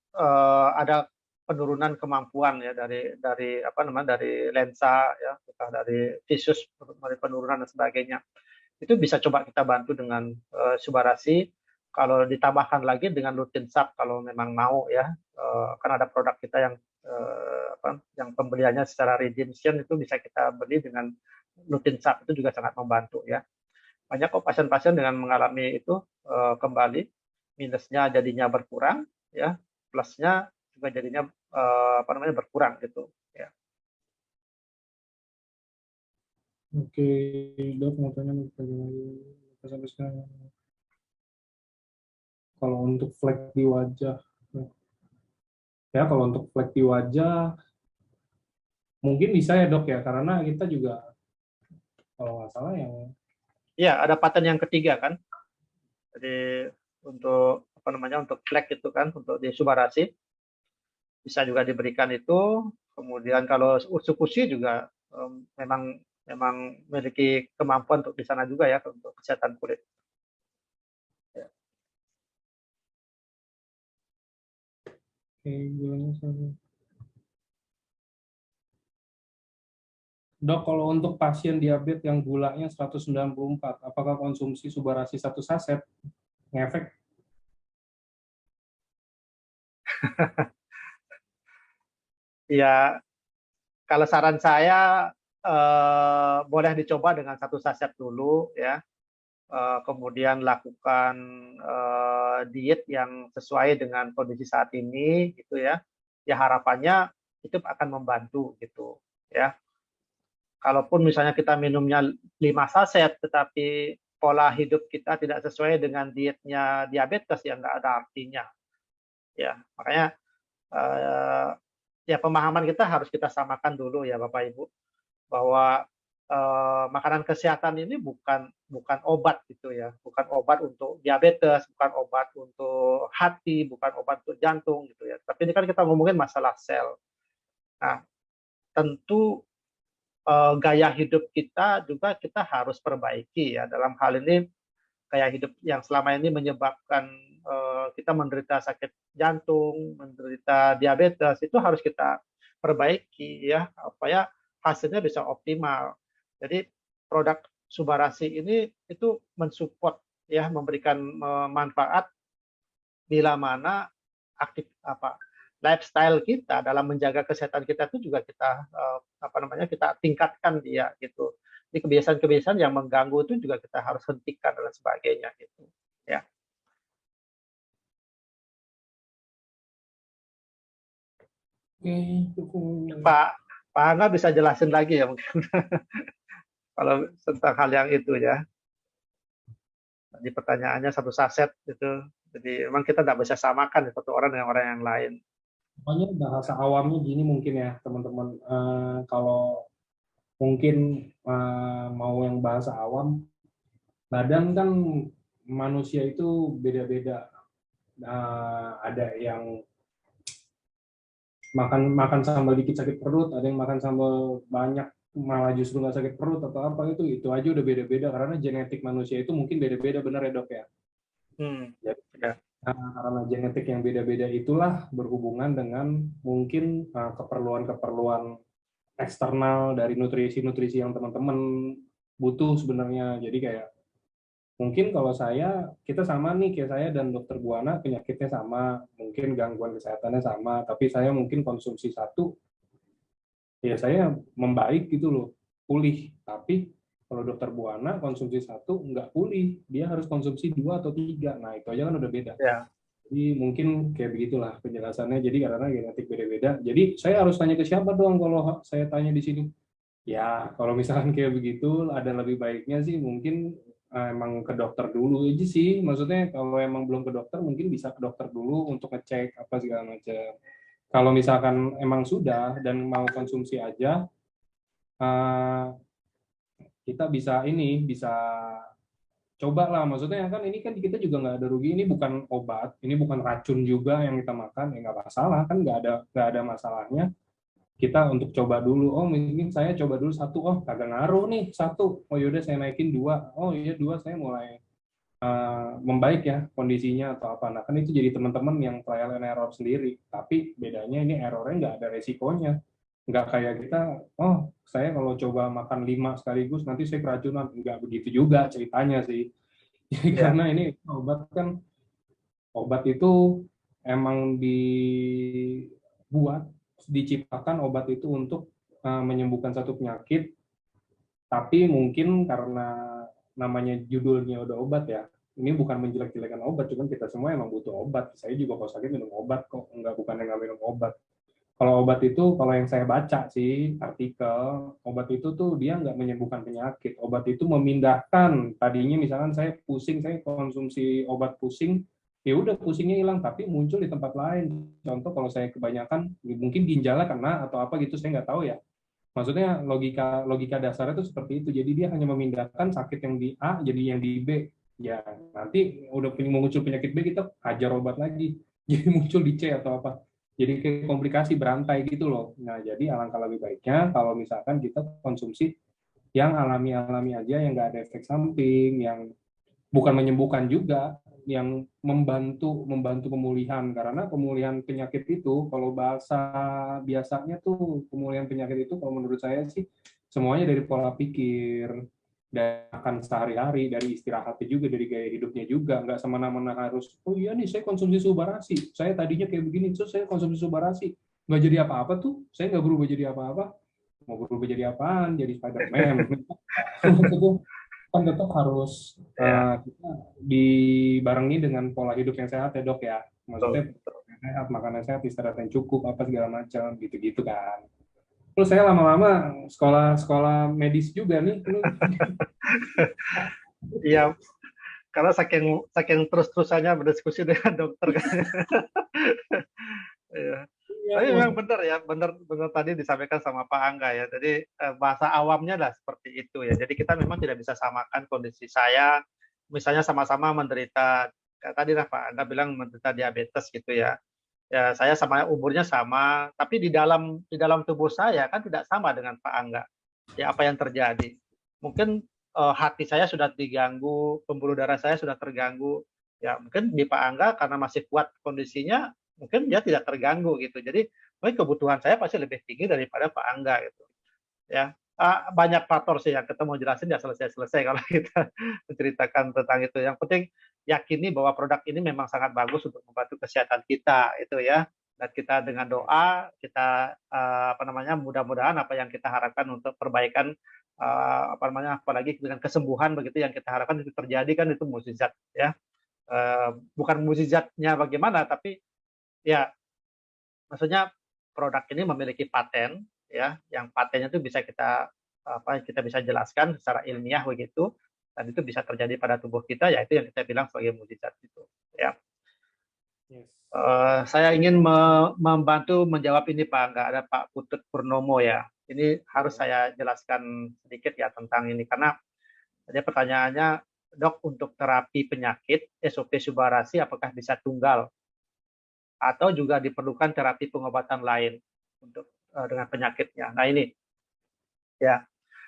ada penurunan kemampuan ya dari apa namanya dari lensa ya, dari visus, dari penurunan dan sebagainya. Itu bisa coba kita bantu dengan Subarashi. Kalau ditambahkan lagi dengan Lutinsap kalau memang mau ya, kan ada produk kita yang yang pembeliannya secara redemption itu bisa kita beli dengan Lutinsap, itu juga sangat membantu ya. Banyak kok pasien-pasien dengan mengalami itu kembali, minusnya jadinya berkurang ya, plusnya juga jadinya apa namanya berkurang gitu ya. Oke, Dok, mau tanya sampai sekarang. Kalau untuk flek di wajah, ya kalau untuk flek di wajah mungkin bisa ya, Dok, ya, karena kita juga kalau nggak salah yang Iya, ada paten yang ketiga kan. Jadi untuk apa namanya untuk flek itu kan untuk di Subarashi bisa juga diberikan itu. Kemudian kalau Utsukushi juga memang memang memiliki kemampuan untuk di sana juga ya untuk kesehatan kulit. Ya. Dok, kalau untuk pasien diabetes yang gulanya 194, apakah konsumsi Subarashi 1 saset ngefek? Ya, kalau saran saya boleh dicoba dengan 1 saset dulu ya. Kemudian lakukan diet yang sesuai dengan kondisi saat ini gitu ya. Ya harapannya itu akan membantu gitu ya. Kalaupun misalnya kita minumnya 5 saset tetapi pola hidup kita tidak sesuai dengan dietnya diabetes ya nggak ada artinya ya. Makanya eh, ya pemahaman kita harus kita samakan dulu ya Bapak Ibu bahwa makanan kesehatan ini bukan bukan obat gitu ya, bukan obat untuk diabetes, bukan obat untuk hati, bukan obat untuk jantung gitu ya. Tapi ini kan kita ngomongin masalah sel. Nah, tentu gaya hidup kita juga kita harus perbaiki ya. Dalam hal ini gaya hidup yang selama ini menyebabkan kita menderita sakit jantung, menderita diabetes itu harus kita perbaiki ya supaya hasilnya bisa optimal. Jadi produk Subarashi ini itu mensupport ya memberikan manfaat bila mana aktif apa lifestyle kita dalam menjaga kesehatan kita itu juga kita apa namanya kita tingkatkan dia gitu. Jadi kebiasaan-kebiasaan yang mengganggu itu juga kita harus hentikan dan sebagainya gitu. Ya. Pak Pak Angga bisa jelasin lagi ya mungkin kalau tentang hal yang itu ya. Di pertanyaannya 1 saset itu. Jadi memang kita tidak bisa samakan satu orang dengan orang yang lain. Pokoknya bahasa awamnya gini mungkin ya, teman-teman. Kalau mungkin mau yang bahasa awam, badan kan manusia itu beda-beda. Ada yang makan makan sambal dikit sakit perut, ada yang makan sambal banyak malah justru nggak sakit perut atau apa, itu aja udah beda-beda karena genetik manusia itu mungkin beda-beda, benar ya, Dok ya? Jadi, Ya. karena genetik yang beda-beda itulah berhubungan dengan mungkin keperluan-keperluan eksternal dari nutrisi-nutrisi yang teman-teman butuh sebenarnya. Jadi kayak mungkin kalau kita sama nih, kayak saya dan Dokter Buana penyakitnya sama, mungkin gangguan kesehatannya sama, tapi saya mungkin konsumsi satu, ya saya membaik gitu loh, pulih. Tapi Kalau dokter Buana konsumsi 1 nggak pulih, dia harus konsumsi 2 atau 3. Nah, itu aja kan udah beda. Ya, Jadi mungkin kayak begitulah penjelasannya. Jadi karena genetik beda-beda. Jadi saya harus tanya ke siapa dong kalau saya tanya di sini? Ya, kalau misalkan kayak begitu, ada lebih baiknya sih mungkin emang ke dokter dulu aja sih. Maksudnya kalau emang belum ke dokter, mungkin bisa ke dokter dulu untuk ngecek apa segala macam. Kalau misalkan emang sudah dan mau konsumsi aja, eh, kita bisa ini, bisa coba lah. Maksudnya kan ini kan kita juga nggak ada rugi. Ini bukan obat, ini bukan racun juga yang kita makan. Ya nggak masalah kan, nggak ada masalahnya kita untuk coba dulu. Oh mungkin saya coba dulu 1, oh kagak ngaruh nih 1, oh yaudah saya naikin 2, oh iya 2 saya mulai membaik ya kondisinya atau apa. Nah kan itu jadi teman-teman yang trial and error sendiri, tapi bedanya ini errornya nggak ada resikonya, nggak kayak kita, oh saya kalau coba makan 5 sekaligus nanti saya keracunan, nggak begitu juga ceritanya sih. ya, Karena ini obat kan, obat itu emang dibuat, diciptakan obat itu untuk menyembuhkan satu penyakit, tapi mungkin karena namanya judulnya udah obat ya, ini bukan menjelek-jelekan obat, cuman kita semua emang butuh obat. Saya juga kalau sakit minum obat kok, bukan yang nggak minum obat. Kalau obat itu, kalau yang saya baca sih artikel, obat itu tuh dia nggak menyembuhkan penyakit. Obat itu memindahkan, tadinya misalkan saya pusing, saya konsumsi obat pusing, ya udah pusingnya hilang, tapi muncul di tempat lain. Contoh kalau saya kebanyakan, mungkin ginjalnya kena atau apa gitu, saya nggak tahu ya. Maksudnya logika logika dasarnya itu seperti itu. Jadi dia hanya memindahkan sakit yang di A jadi yang di B. Ya nanti udah muncul penyakit B, kita hajar obat lagi. Jadi muncul di C atau apa. Jadi kayak komplikasi berantai gitu loh. Nah jadi alangkah lebih baiknya kalau misalkan kita konsumsi yang alami-alami aja, yang nggak ada efek samping, yang bukan menyembuhkan juga, yang membantu membantu pemulihan. Karena pemulihan penyakit itu kalau bahasa biasanya tuh, pemulihan penyakit itu kalau menurut saya sih semuanya dari pola pikir, dari makan sehari-hari, dari istirahatnya juga, dari gaya hidupnya juga. Nggak semena-mena harus, oh iya nih saya konsumsi subarasi, saya tadinya kayak begini terus saya konsumsi subarasi nggak jadi apa-apa tuh, saya nggak berubah jadi apa-apa. Mau berubah jadi apaan, jadi Spider-Man? Kan tetap harus ya, kita dibarengi dengan pola hidup yang sehat ya dok ya. betul, Maksudnya betul. sehat, makanan sehat, istirahat yang cukup, apa segala macam gitu-gitu kan. Terus saya lama-lama sekolah medis juga nih. Iya, karena saking saking terus-terusannya berdiskusi dengan dokter kan. Iya. Ya, Tapi memang maksud, benar ya, benar benar tadi disampaikan sama Pak Angga ya. Jadi bahasa awamnya lah seperti itu ya. Jadi kita memang tidak bisa samakan kondisi saya, misalnya sama-sama menderita, kayak tadi lah Pak Angga bilang menderita diabetes gitu ya. Ya saya sama umurnya sama, tapi di dalam tubuh saya kan tidak sama dengan Pak Angga. Ya apa yang terjadi? Mungkin hati saya sudah diganggu, pembuluh darah saya sudah terganggu. Ya mungkin di Pak Angga karena masih kuat kondisinya, mungkin dia tidak terganggu gitu. Jadi mungkin kebutuhan saya pasti lebih tinggi daripada Pak Angga gitu. Ya banyak faktor sih yang kita mau jelasin ya selesai-selesai kalau kita menceritakan tentang itu. Yang penting yakini bahwa produk ini memang sangat bagus untuk membantu kesehatan kita itu ya. Dan kita dengan doa kita apa namanya mudah-mudahan apa yang kita harapkan untuk perbaikan apa namanya apalagi dengan kesembuhan begitu yang kita harapkan itu terjadi kan itu mukjizat ya. Bukan mukjizatnya bagaimana tapi ya maksudnya produk ini memiliki paten ya, yang patennya itu bisa kita bisa jelaskan secara ilmiah begitu dan itu bisa terjadi pada tubuh kita ya itu yang kita bilang sebagai mukjizat itu ya. yes. Saya ingin membantu menjawab ini Pak, nggak ada Pak Putut Purnomo ya. Ini harus saya jelaskan sedikit ya tentang ini karena ada pertanyaannya, dok untuk terapi penyakit SOP Subarasi apakah bisa tunggal atau juga diperlukan terapi pengobatan lain untuk dengan penyakitnya. Nah ini ya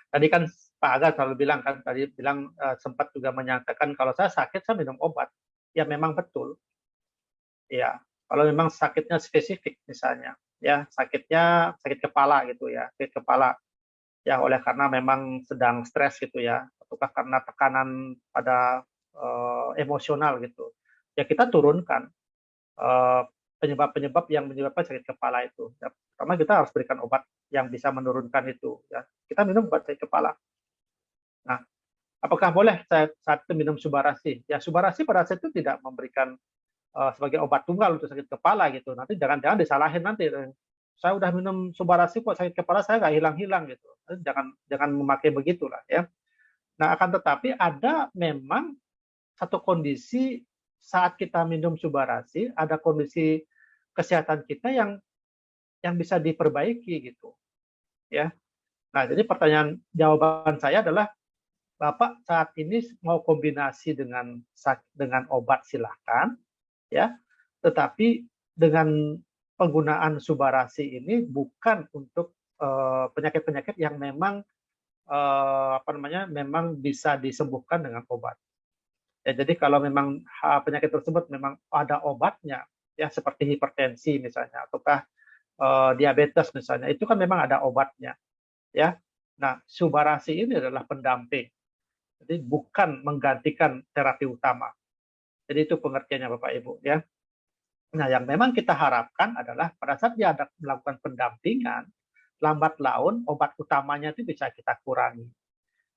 tadi kan Pak Aga selalu bilang kan tadi bilang sempat juga menyatakan kalau saya sakit saya minum obat. Ya memang betul. Ya kalau memang sakitnya spesifik misalnya ya sakitnya sakit kepala gitu ya sakit kepala ya oleh karena memang sedang stres gitu ya ataukah karena tekanan pada emosional gitu ya kita turunkan eh, penyebab-penyebab yang menyebabkan sakit kepala itu. Ya, pertama kita harus berikan obat yang bisa menurunkan itu. Ya, kita minum obat sakit kepala. Nah, Apakah boleh saat itu minum Subarasi? Ya, Subarasi pada saat itu tidak memberikan sebagai obat tunggal untuk sakit kepala gitu. Nanti jangan-jangan disalahin nanti. Saya udah minum Subarasi kok sakit kepala saya nggak hilang-hilang gitu. Jangan jangan memakai begitulah ya. Nah, akan tetapi ada memang satu kondisi saat kita minum Subarasi, ada kondisi kesehatan kita yang bisa diperbaiki gitu ya. Nah, jadi jawaban saya adalah Bapak saat ini mau kombinasi dengan obat silahkan ya, tetapi dengan penggunaan Subarasi ini bukan untuk penyakit-penyakit yang memang memang bisa disembuhkan dengan obat. Ya, jadi kalau memang penyakit tersebut memang ada obatnya, ya seperti hipertensi misalnya, ataukah diabetes misalnya, itu kan memang ada obatnya, ya. Nah, Subarasi ini adalah pendamping, jadi bukan menggantikan terapi utama. Jadi itu pengertiannya Bapak Ibu, ya. Nah, yang memang kita harapkan adalah pada saat dia ada melakukan pendampingan, lambat laun obat utamanya itu bisa kita kurangi.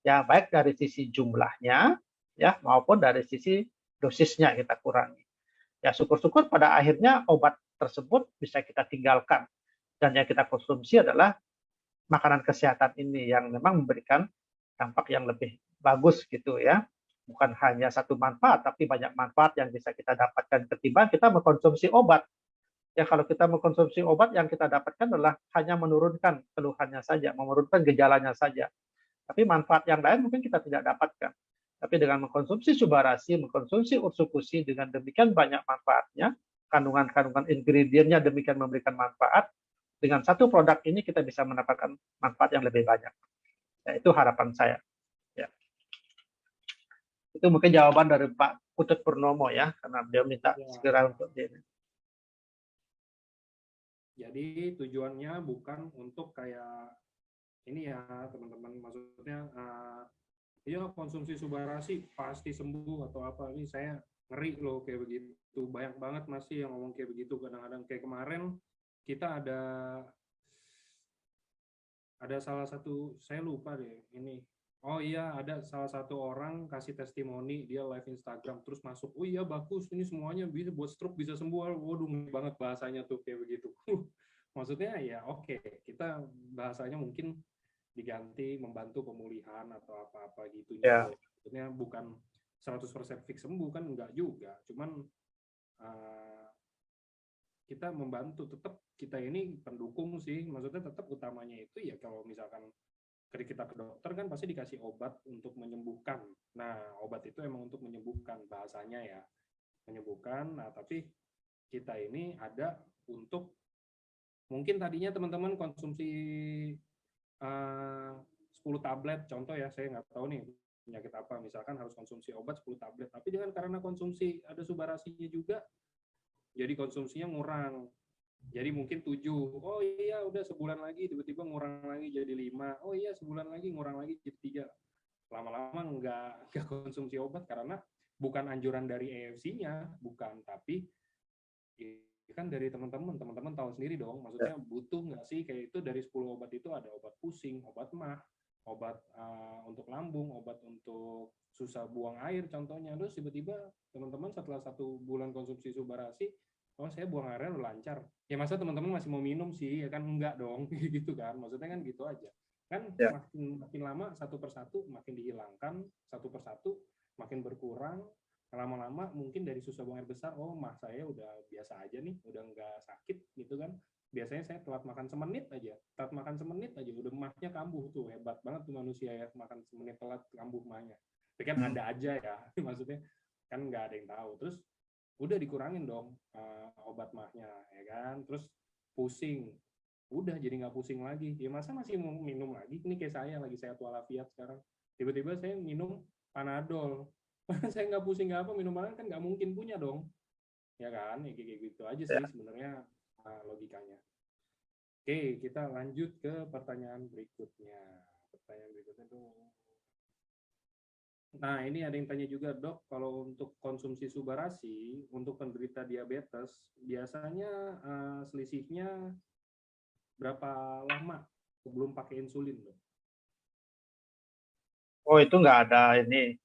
Ya, baik dari sisi jumlahnya, ya maupun dari sisi dosisnya kita kurangi. Ya, syukur-syukur pada akhirnya obat tersebut bisa kita tinggalkan. Dan yang kita konsumsi adalah makanan kesehatan ini yang memang memberikan dampak yang lebih bagus gitu ya. Bukan hanya satu manfaat, tapi banyak manfaat yang bisa kita dapatkan ketimbang kita mengkonsumsi obat. Ya, kalau kita mengkonsumsi obat yang kita dapatkan adalah hanya menurunkan keluhannya saja, menurunkan gejalanya saja. Tapi manfaat yang lain mungkin kita tidak dapatkan. Tapi dengan mengkonsumsi Subarasi, mengkonsumsi Ursukusi, dengan demikian banyak manfaatnya, kandungan-kandungan ingredientnya demikian memberikan manfaat, dengan satu produk ini kita bisa mendapatkan manfaat yang lebih banyak. Ya, itu harapan saya. Ya. Itu mungkin jawaban dari Pak Putut Purnomo ya, karena beliau minta Ya, segera untuk ini. jadi tujuannya bukan untuk kayak ini ya teman-teman, maksudnya iya konsumsi Subarasi pasti sembuh atau apa. Ini saya ngeri loh kayak begitu, banyak banget masih yang ngomong kayak begitu. Kadang-kadang kayak kemarin kita ada salah satu, saya lupa deh ini, oh iya ada salah satu orang kasih testimoni, dia live Instagram terus masuk, oh iya bagus ini semuanya bisa buat stroke bisa sembuh. Waduh banget bahasanya tuh kayak begitu. Maksudnya ya oke, kita bahasanya mungkin diganti membantu pemulihan atau apa-apa gitunya Ya, loh. Maksudnya bukan 100% fix sembuh kan, enggak juga. Cuman uh, kita membantu, tetap kita ini pendukung sih. Maksudnya tetap utamanya itu ya kalau misalkan ketika kita ke dokter kan pasti dikasih obat untuk menyembuhkan. Nah, obat itu emang untuk menyembuhkan bahasanya ya, menyembuhkan. Nah, tapi kita ini ada untuk mungkin tadinya teman-teman konsumsi 10 tablet, contoh ya, saya nggak tahu nih penyakit apa, misalkan harus konsumsi obat 10 tablet, tapi dengan karena konsumsi ada Subarasinya juga, jadi konsumsinya ngurang. Jadi mungkin 7, oh iya udah sebulan lagi tiba-tiba ngurang lagi jadi 5, oh iya sebulan lagi ngurang lagi jadi 3. Lama-lama nggak konsumsi obat karena bukan anjuran dari EFC-nya, bukan, tapi kan dari teman-teman tahu sendiri dong, ya, maksudnya butuh nggak sih kayak itu dari 10 obat itu ada obat pusing, obat mah, obat untuk lambung, obat untuk susah buang air contohnya. Terus tiba-tiba teman-teman setelah 1 bulan konsumsi Subarasi, oh saya buang airnya udah lancar. Ya masa teman-teman masih mau minum sih, ya kan enggak dong, gitu kan. Maksudnya kan gitu aja. Kan ya. makin lama satu persatu makin dihilangkan, satu persatu makin berkurang, lama-lama mungkin dari susah buang air besar, oh mah saya udah biasa aja nih, udah nggak sakit gitu kan. Biasanya saya telat makan semenit aja udah mahnya kambuh tuh, hebat banget tuh manusia ya, makan semenit telat kambuh mahnya. Tapi kan Hmm. ada aja ya, maksudnya kan nggak ada yang tahu. Terus udah dikurangin dong obat mahnya ya kan. Terus pusing, udah jadi nggak pusing lagi. Ya masa masih mau minum lagi? Ini kayak saya lagi sehat walafiat sekarang. Tiba-tiba saya minum Panadol. Saya nggak pusing nggak apa, minum Panadol kan nggak mungkin punya dong. Ya kan, ya kayak gitu aja Ya. sih sebenarnya logikanya. Oke, kita lanjut ke pertanyaan berikutnya. Pertanyaan berikutnya tuh, nah ini ada yang tanya juga dok, kalau untuk konsumsi Subarasi untuk penderita diabetes biasanya selisihnya berapa lama sebelum pakai insulin dok? Oh, itu nggak ada ini.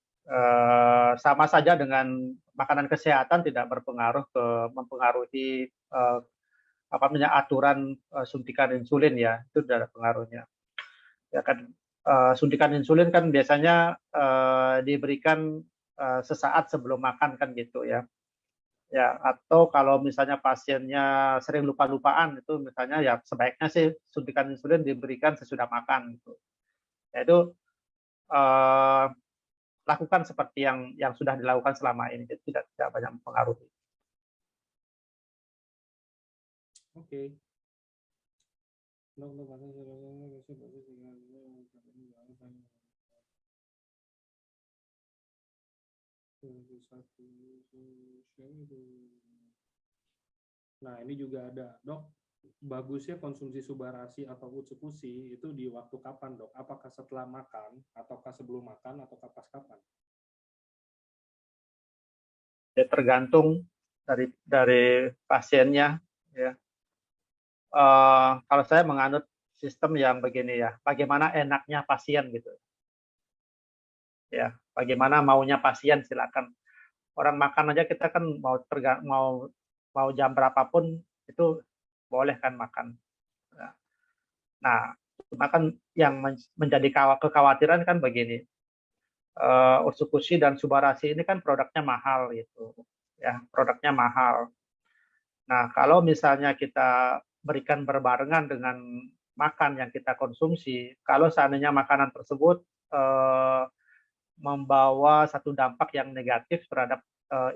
Sama saja dengan makanan kesehatan tidak berpengaruh mempengaruhi apa namanya aturan suntikan insulin ya, itu tidak ada pengaruhnya. Ya kan, suntikan insulin kan biasanya diberikan sesaat sebelum makan kan gitu ya. Ya, atau kalau misalnya pasiennya sering lupa-lupaan itu misalnya ya sebaiknya sih suntikan insulin diberikan sesudah makan gitu. Yaitu eh, lakukan seperti yang sudah dilakukan selama ini, jadi tidak banyak mempengaruhi. Oke. Nah, ini juga ada, Dok. Bagusnya konsumsi subarasi atau utsukushi itu di waktu kapan, Dok? Apakah setelah makan, ataukah sebelum makan, ataukah pas kapan? Ya, tergantung dari pasiennya. Ya. Kalau saya menganut sistem yang begini ya, bagaimana enaknya pasien gitu. Ya, bagaimana maunya pasien silakan. Orang makan aja kita kan mau jam berapapun itu boleh kan makan. Nah, cuma kan yang menjadi kekhawatiran kan begini, Utsukushi dan Subarashi ini kan produknya mahal gitu, ya produknya mahal. Nah, kalau misalnya kita berikan berbarengan dengan makan yang kita konsumsi, kalau seandainya makanan tersebut eh, membawa satu dampak yang negatif terhadap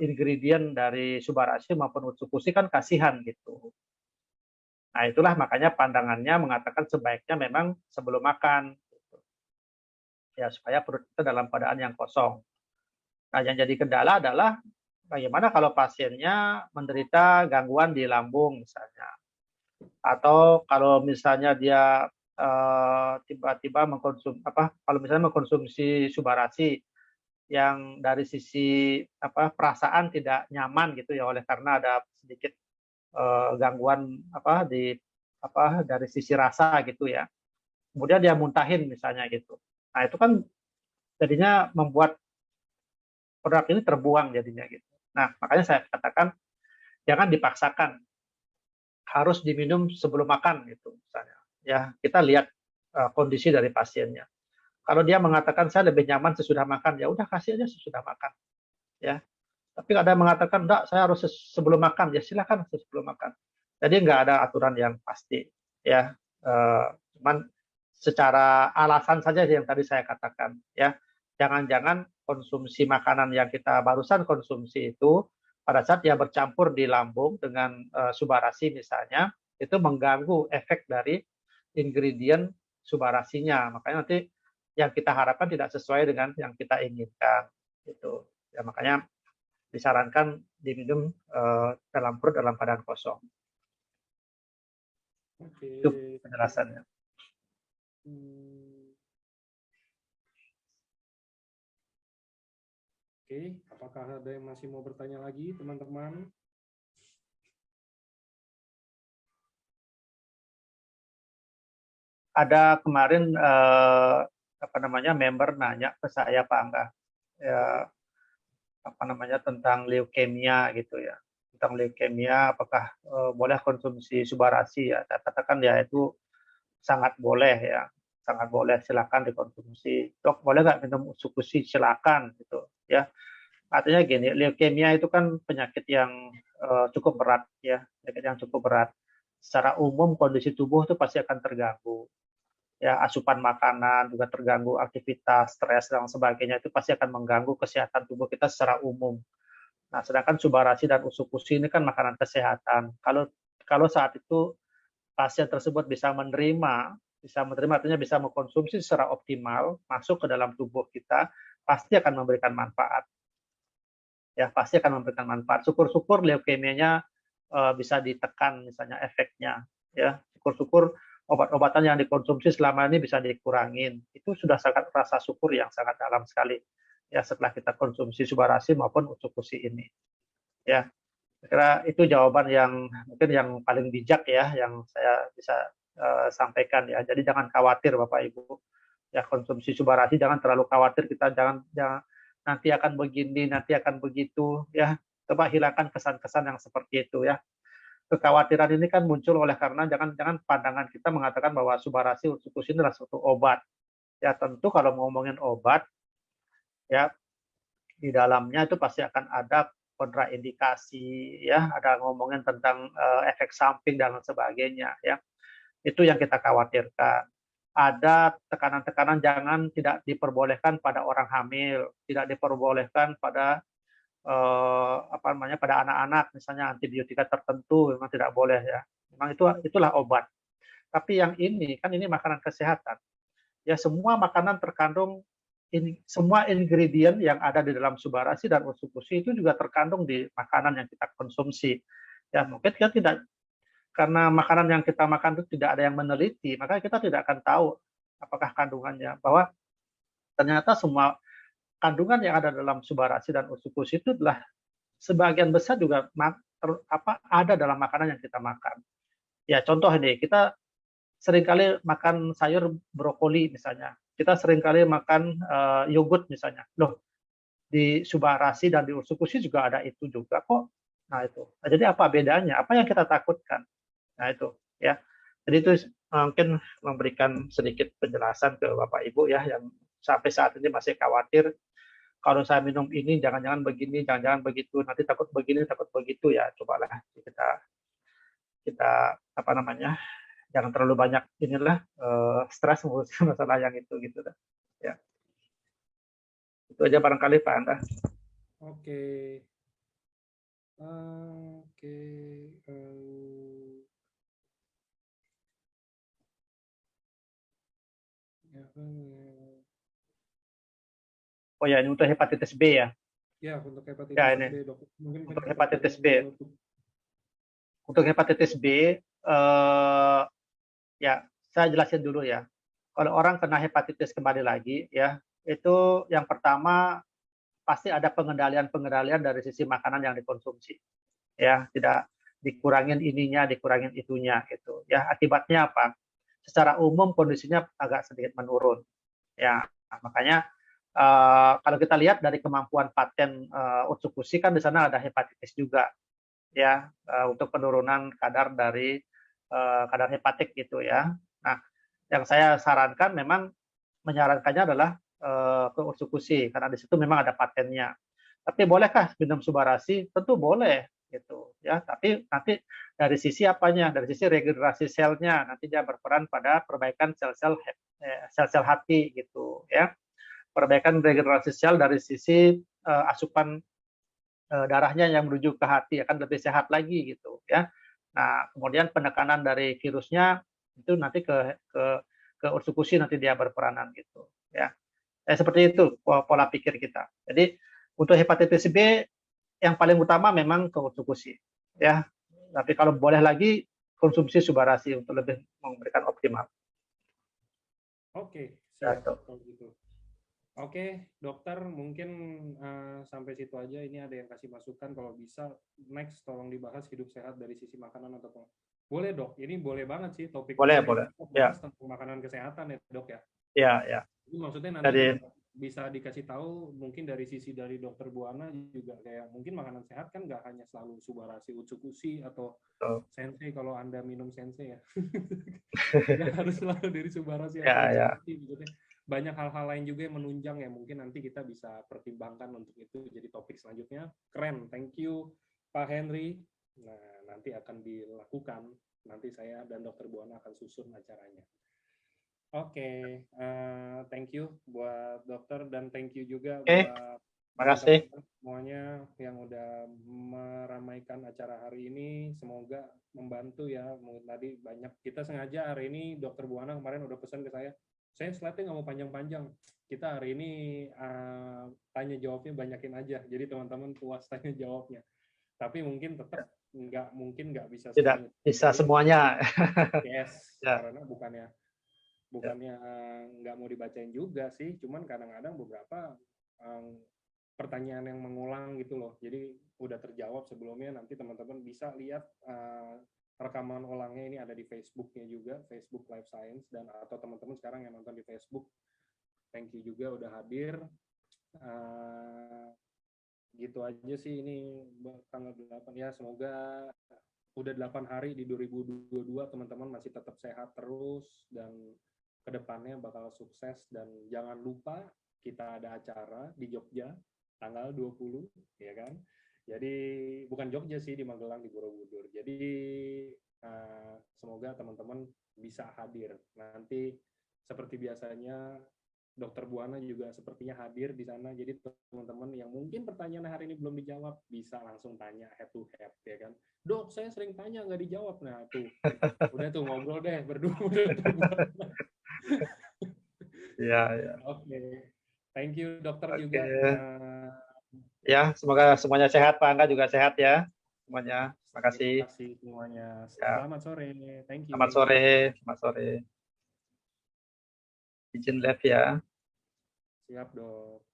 ingredient dari Subarashi maupun Utsukushi kan kasihan gitu. Nah, itulah makanya pandangannya mengatakan sebaiknya memang sebelum makan, ya supaya perut kita dalam keadaan yang kosong. Nah, yang jadi kendala adalah bagaimana kalau pasiennya menderita gangguan di lambung misalnya, atau kalau misalnya dia tiba-tiba kalau misalnya mengkonsumsi Subarashi yang dari sisi perasaan tidak nyaman gitu ya oleh karena ada sedikit gangguan dari sisi rasa gitu ya. Kemudian dia muntahin misalnya gitu. Nah, itu kan jadinya membuat produk ini terbuang jadinya gitu. Nah, makanya saya katakan jangan dipaksakan harus diminum sebelum makan gitu misalnya. Ya, kita lihat kondisi dari pasiennya. Kalau dia mengatakan saya lebih nyaman sesudah makan, ya udah kasih aja sesudah makan, ya. Tapi ada yang mengatakan enggak, saya harus sebelum makan, ya silakan sebelum makan. Jadi nggak ada aturan yang pasti, ya. Cuman secara alasan saja yang tadi saya katakan, ya. Jangan-jangan konsumsi makanan yang kita barusan konsumsi itu pada saat dia bercampur di lambung dengan Subarashi misalnya, itu mengganggu efek dari ingredient Subarasinya. Makanya nanti yang kita harapkan tidak sesuai dengan yang kita inginkan. Itu. Ya, makanya disarankan diminum dalam perut dalam keadaan kosong. Oke. Itu penjelasannya. Oke, apakah ada yang masih mau bertanya lagi, teman-teman? Ada kemarin member nanya ke saya Pak Angga, ya, tentang leukemia gitu ya, tentang leukemia apakah boleh konsumsi Subarashi ya. Saya katakan ya itu sangat boleh ya, sangat boleh, silakan dikonsumsi. Dok, boleh nggak minum Utsukushi? Silakan gitu ya. Artinya gini, leukemia itu kan penyakit yang cukup berat ya, penyakit yang cukup berat. Secara umum kondisi tubuh itu pasti akan terganggu. Ya, asupan makanan juga terganggu, aktivitas, stres dan sebagainya itu pasti akan mengganggu kesehatan tubuh kita secara umum. Nah, sedangkan Subarashi dan Utsukushi ini kan makanan kesehatan. Kalau kalau saat itu pasien tersebut bisa menerima artinya bisa mengkonsumsi secara optimal masuk ke dalam tubuh kita, pasti akan memberikan manfaat. Ya, pasti akan memberikan manfaat. Syukur-syukur leukemianya bisa ditekan misalnya efeknya, ya. Syukur-syukur obat-obatan yang dikonsumsi selama ini bisa dikurangin. Itu sudah sangat rasa syukur yang sangat dalam sekali ya setelah kita konsumsi Subarashi maupun Utsukushi ini. Ya, saya kira itu jawaban yang mungkin yang paling bijak ya yang saya bisa sampaikan ya. Jadi jangan khawatir Bapak Ibu. Ya, konsumsi subarasi jangan terlalu khawatir, kita jangan nanti akan begini, nanti akan begitu, ya. Coba hilangkan kesan-kesan yang seperti itu, ya. Kekhawatiran ini kan muncul oleh karena jangan pandangan kita mengatakan bahwa subarasi usus ini adalah suatu obat. Ya, tentu kalau ngomongin obat, ya, di dalamnya itu pasti akan ada kontraindikasi, ya, ada ngomongin tentang efek samping dan lain sebagainya, ya. Itu yang kita khawatirkan. Ada tekanan-tekanan jangan tidak diperbolehkan pada orang hamil, tidak diperbolehkan pada pada anak-anak, misalnya antibiotika tertentu memang tidak boleh, ya. Memang itulah obat. Tapi yang ini kan ini makanan kesehatan. Ya, semua makanan terkandung semua ingredient yang ada di dalam subarasi dan usus-usus itu juga terkandung di makanan yang kita konsumsi. Ya, mungkin kita tidak, karena makanan yang kita makan itu tidak ada yang meneliti, maka kita tidak akan tahu apakah kandungannya. Bahwa ternyata semua kandungan yang ada dalam subarasi dan usus-usus itu adalah sebagian besar juga ada dalam makanan yang kita makan. Ya, contoh ini, kita seringkali makan sayur brokoli misalnya. Kita seringkali makan yogurt misalnya. Loh, di subarasi dan di usus-usus juga ada itu juga kok. Nah, itu. Nah, jadi apa bedanya? Apa yang kita takutkan? Nah, itu, ya. Jadi itu mungkin memberikan sedikit penjelasan ke Bapak Ibu, ya, yang sampai saat ini masih khawatir kalau saya minum ini jangan-jangan begini, jangan-jangan begitu, nanti takut begini, takut begitu, ya. Cobalah kita kita apa namanya? Jangan terlalu banyak inilah stres ngurusin masalah yang itu gitu, ya. Itu aja barangkali Pak Anda. Oke. Oke. Oh ya, ini untuk hepatitis B, ya. Ya, untuk hepatitis Ya, ini B, Dok. Mungkin untuk kita hepatitis B. menutup. Untuk hepatitis B, ya, saya jelasin dulu, ya. Kalau orang kena hepatitis kembali lagi, ya, itu yang pertama pasti ada pengendalian dari sisi makanan yang dikonsumsi, ya, tidak dikurangin ininya, dikurangin itunya, gitu, ya. Akibatnya apa? Secara umum kondisinya agak sedikit menurun, ya. Makanya kalau kita lihat dari kemampuan paten Utsukushi kan di sana ada hepatitis juga, ya, untuk penurunan kadar dari kadar hepatik gitu, ya. Nah, yang saya sarankan memang menyarankannya adalah ke Utsukushi karena di situ memang ada patennya. Tapi bolehkah minum subarasi? Tentu boleh gitu, ya. Tapi nanti dari sisi apanya? Dari sisi regenerasi selnya, nanti dia berperan pada perbaikan sel-sel hati gitu, ya. Perbaikan regenerasi sel dari sisi asupan darahnya yang menuju ke hati akan lebih sehat lagi gitu, ya. Nah, kemudian penekanan dari virusnya itu nanti ke Utsukushi nanti dia berperanan gitu, ya. Seperti itu pola pikir kita. Jadi untuk hepatitis B yang paling utama memang ke Utsukushi, ya. Tapi kalau boleh lagi konsumsi subarasi untuk lebih memberikan optimal. Oke, Ya, siap kalau gitu. Oke, dokter, mungkin sampai situ aja. Ini ada yang kasih masukan, kalau bisa next tolong dibahas hidup sehat dari sisi makanan atau apa. Boleh, Dok. Ini boleh banget sih topiknya. boleh, Ini boleh. kita Ya, bahas tentang makanan kesehatan ya, Dok ya. ya, ya. Jadi maksudnya nanti Jadi juga bisa dikasih tahu mungkin dari sisi dari dokter Buana juga, kayak mungkin makanan sehat kan nggak hanya selalu subarasi, utsukushi atau sensei kalau Anda minum sensei ya. Nggak harus selalu dari subarasi ya, atau ya. utsukushi, maksudnya banyak hal-hal lain juga yang menunjang ya, mungkin nanti kita bisa pertimbangkan untuk itu jadi topik selanjutnya. Keren, thank you Pak Henry. Nah, nanti akan dilakukan, nanti saya dan dokter Buana akan susun acaranya. Oke, thank you buat dokter dan thank you juga buat Makasih. teman-teman semuanya yang udah meramaikan acara hari ini. Semoga membantu ya. Tadi banyak, kita sengaja hari ini dokter Buana kemarin udah pesan ke saya slide-nya nggak mau panjang-panjang. Kita hari ini tanya jawabnya banyakin aja. Jadi teman-teman puas tanya jawabnya. Tapi mungkin tetap nggak bisa Tidak semuanya. bisa Jadi, semuanya. yes, Ya. karena bukannya nggak mau dibacain juga sih, cuman kadang-kadang beberapa pertanyaan yang mengulang gitu loh, jadi udah terjawab sebelumnya. Nanti teman-teman bisa lihat rekaman ulangnya, ini ada di Facebooknya juga, Facebook Life Science, dan atau teman-teman sekarang yang nonton di Facebook thank you juga udah hadir. Gitu aja sih ini tanggal 8 ya, semoga udah 8 hari di 2022 teman-teman masih tetap sehat terus dan kedepannya bakal sukses. Dan jangan lupa kita ada acara di Jogja tanggal 20 ya kan. Jadi bukan Jogja sih, di Magelang, di Borobudur. Jadi semoga teman-teman bisa hadir. Nanti seperti biasanya Dokter Buana juga sepertinya hadir di sana. Jadi teman-teman yang mungkin pertanyaan hari ini belum dijawab bisa langsung tanya head to head ya kan. Dok, saya sering tanya nggak dijawab. Nah tuh, udah tuh ngobrol deh berdua. Ya, ya. Oke, thank you dokter juga. Ya, semoga semuanya sehat, Pak Angga juga sehat ya semuanya. Terima kasih. Terima kasih semuanya. Selamat sore. Thank you. Selamat sore. Selamat sore. Izin live ya. Siap, Dok.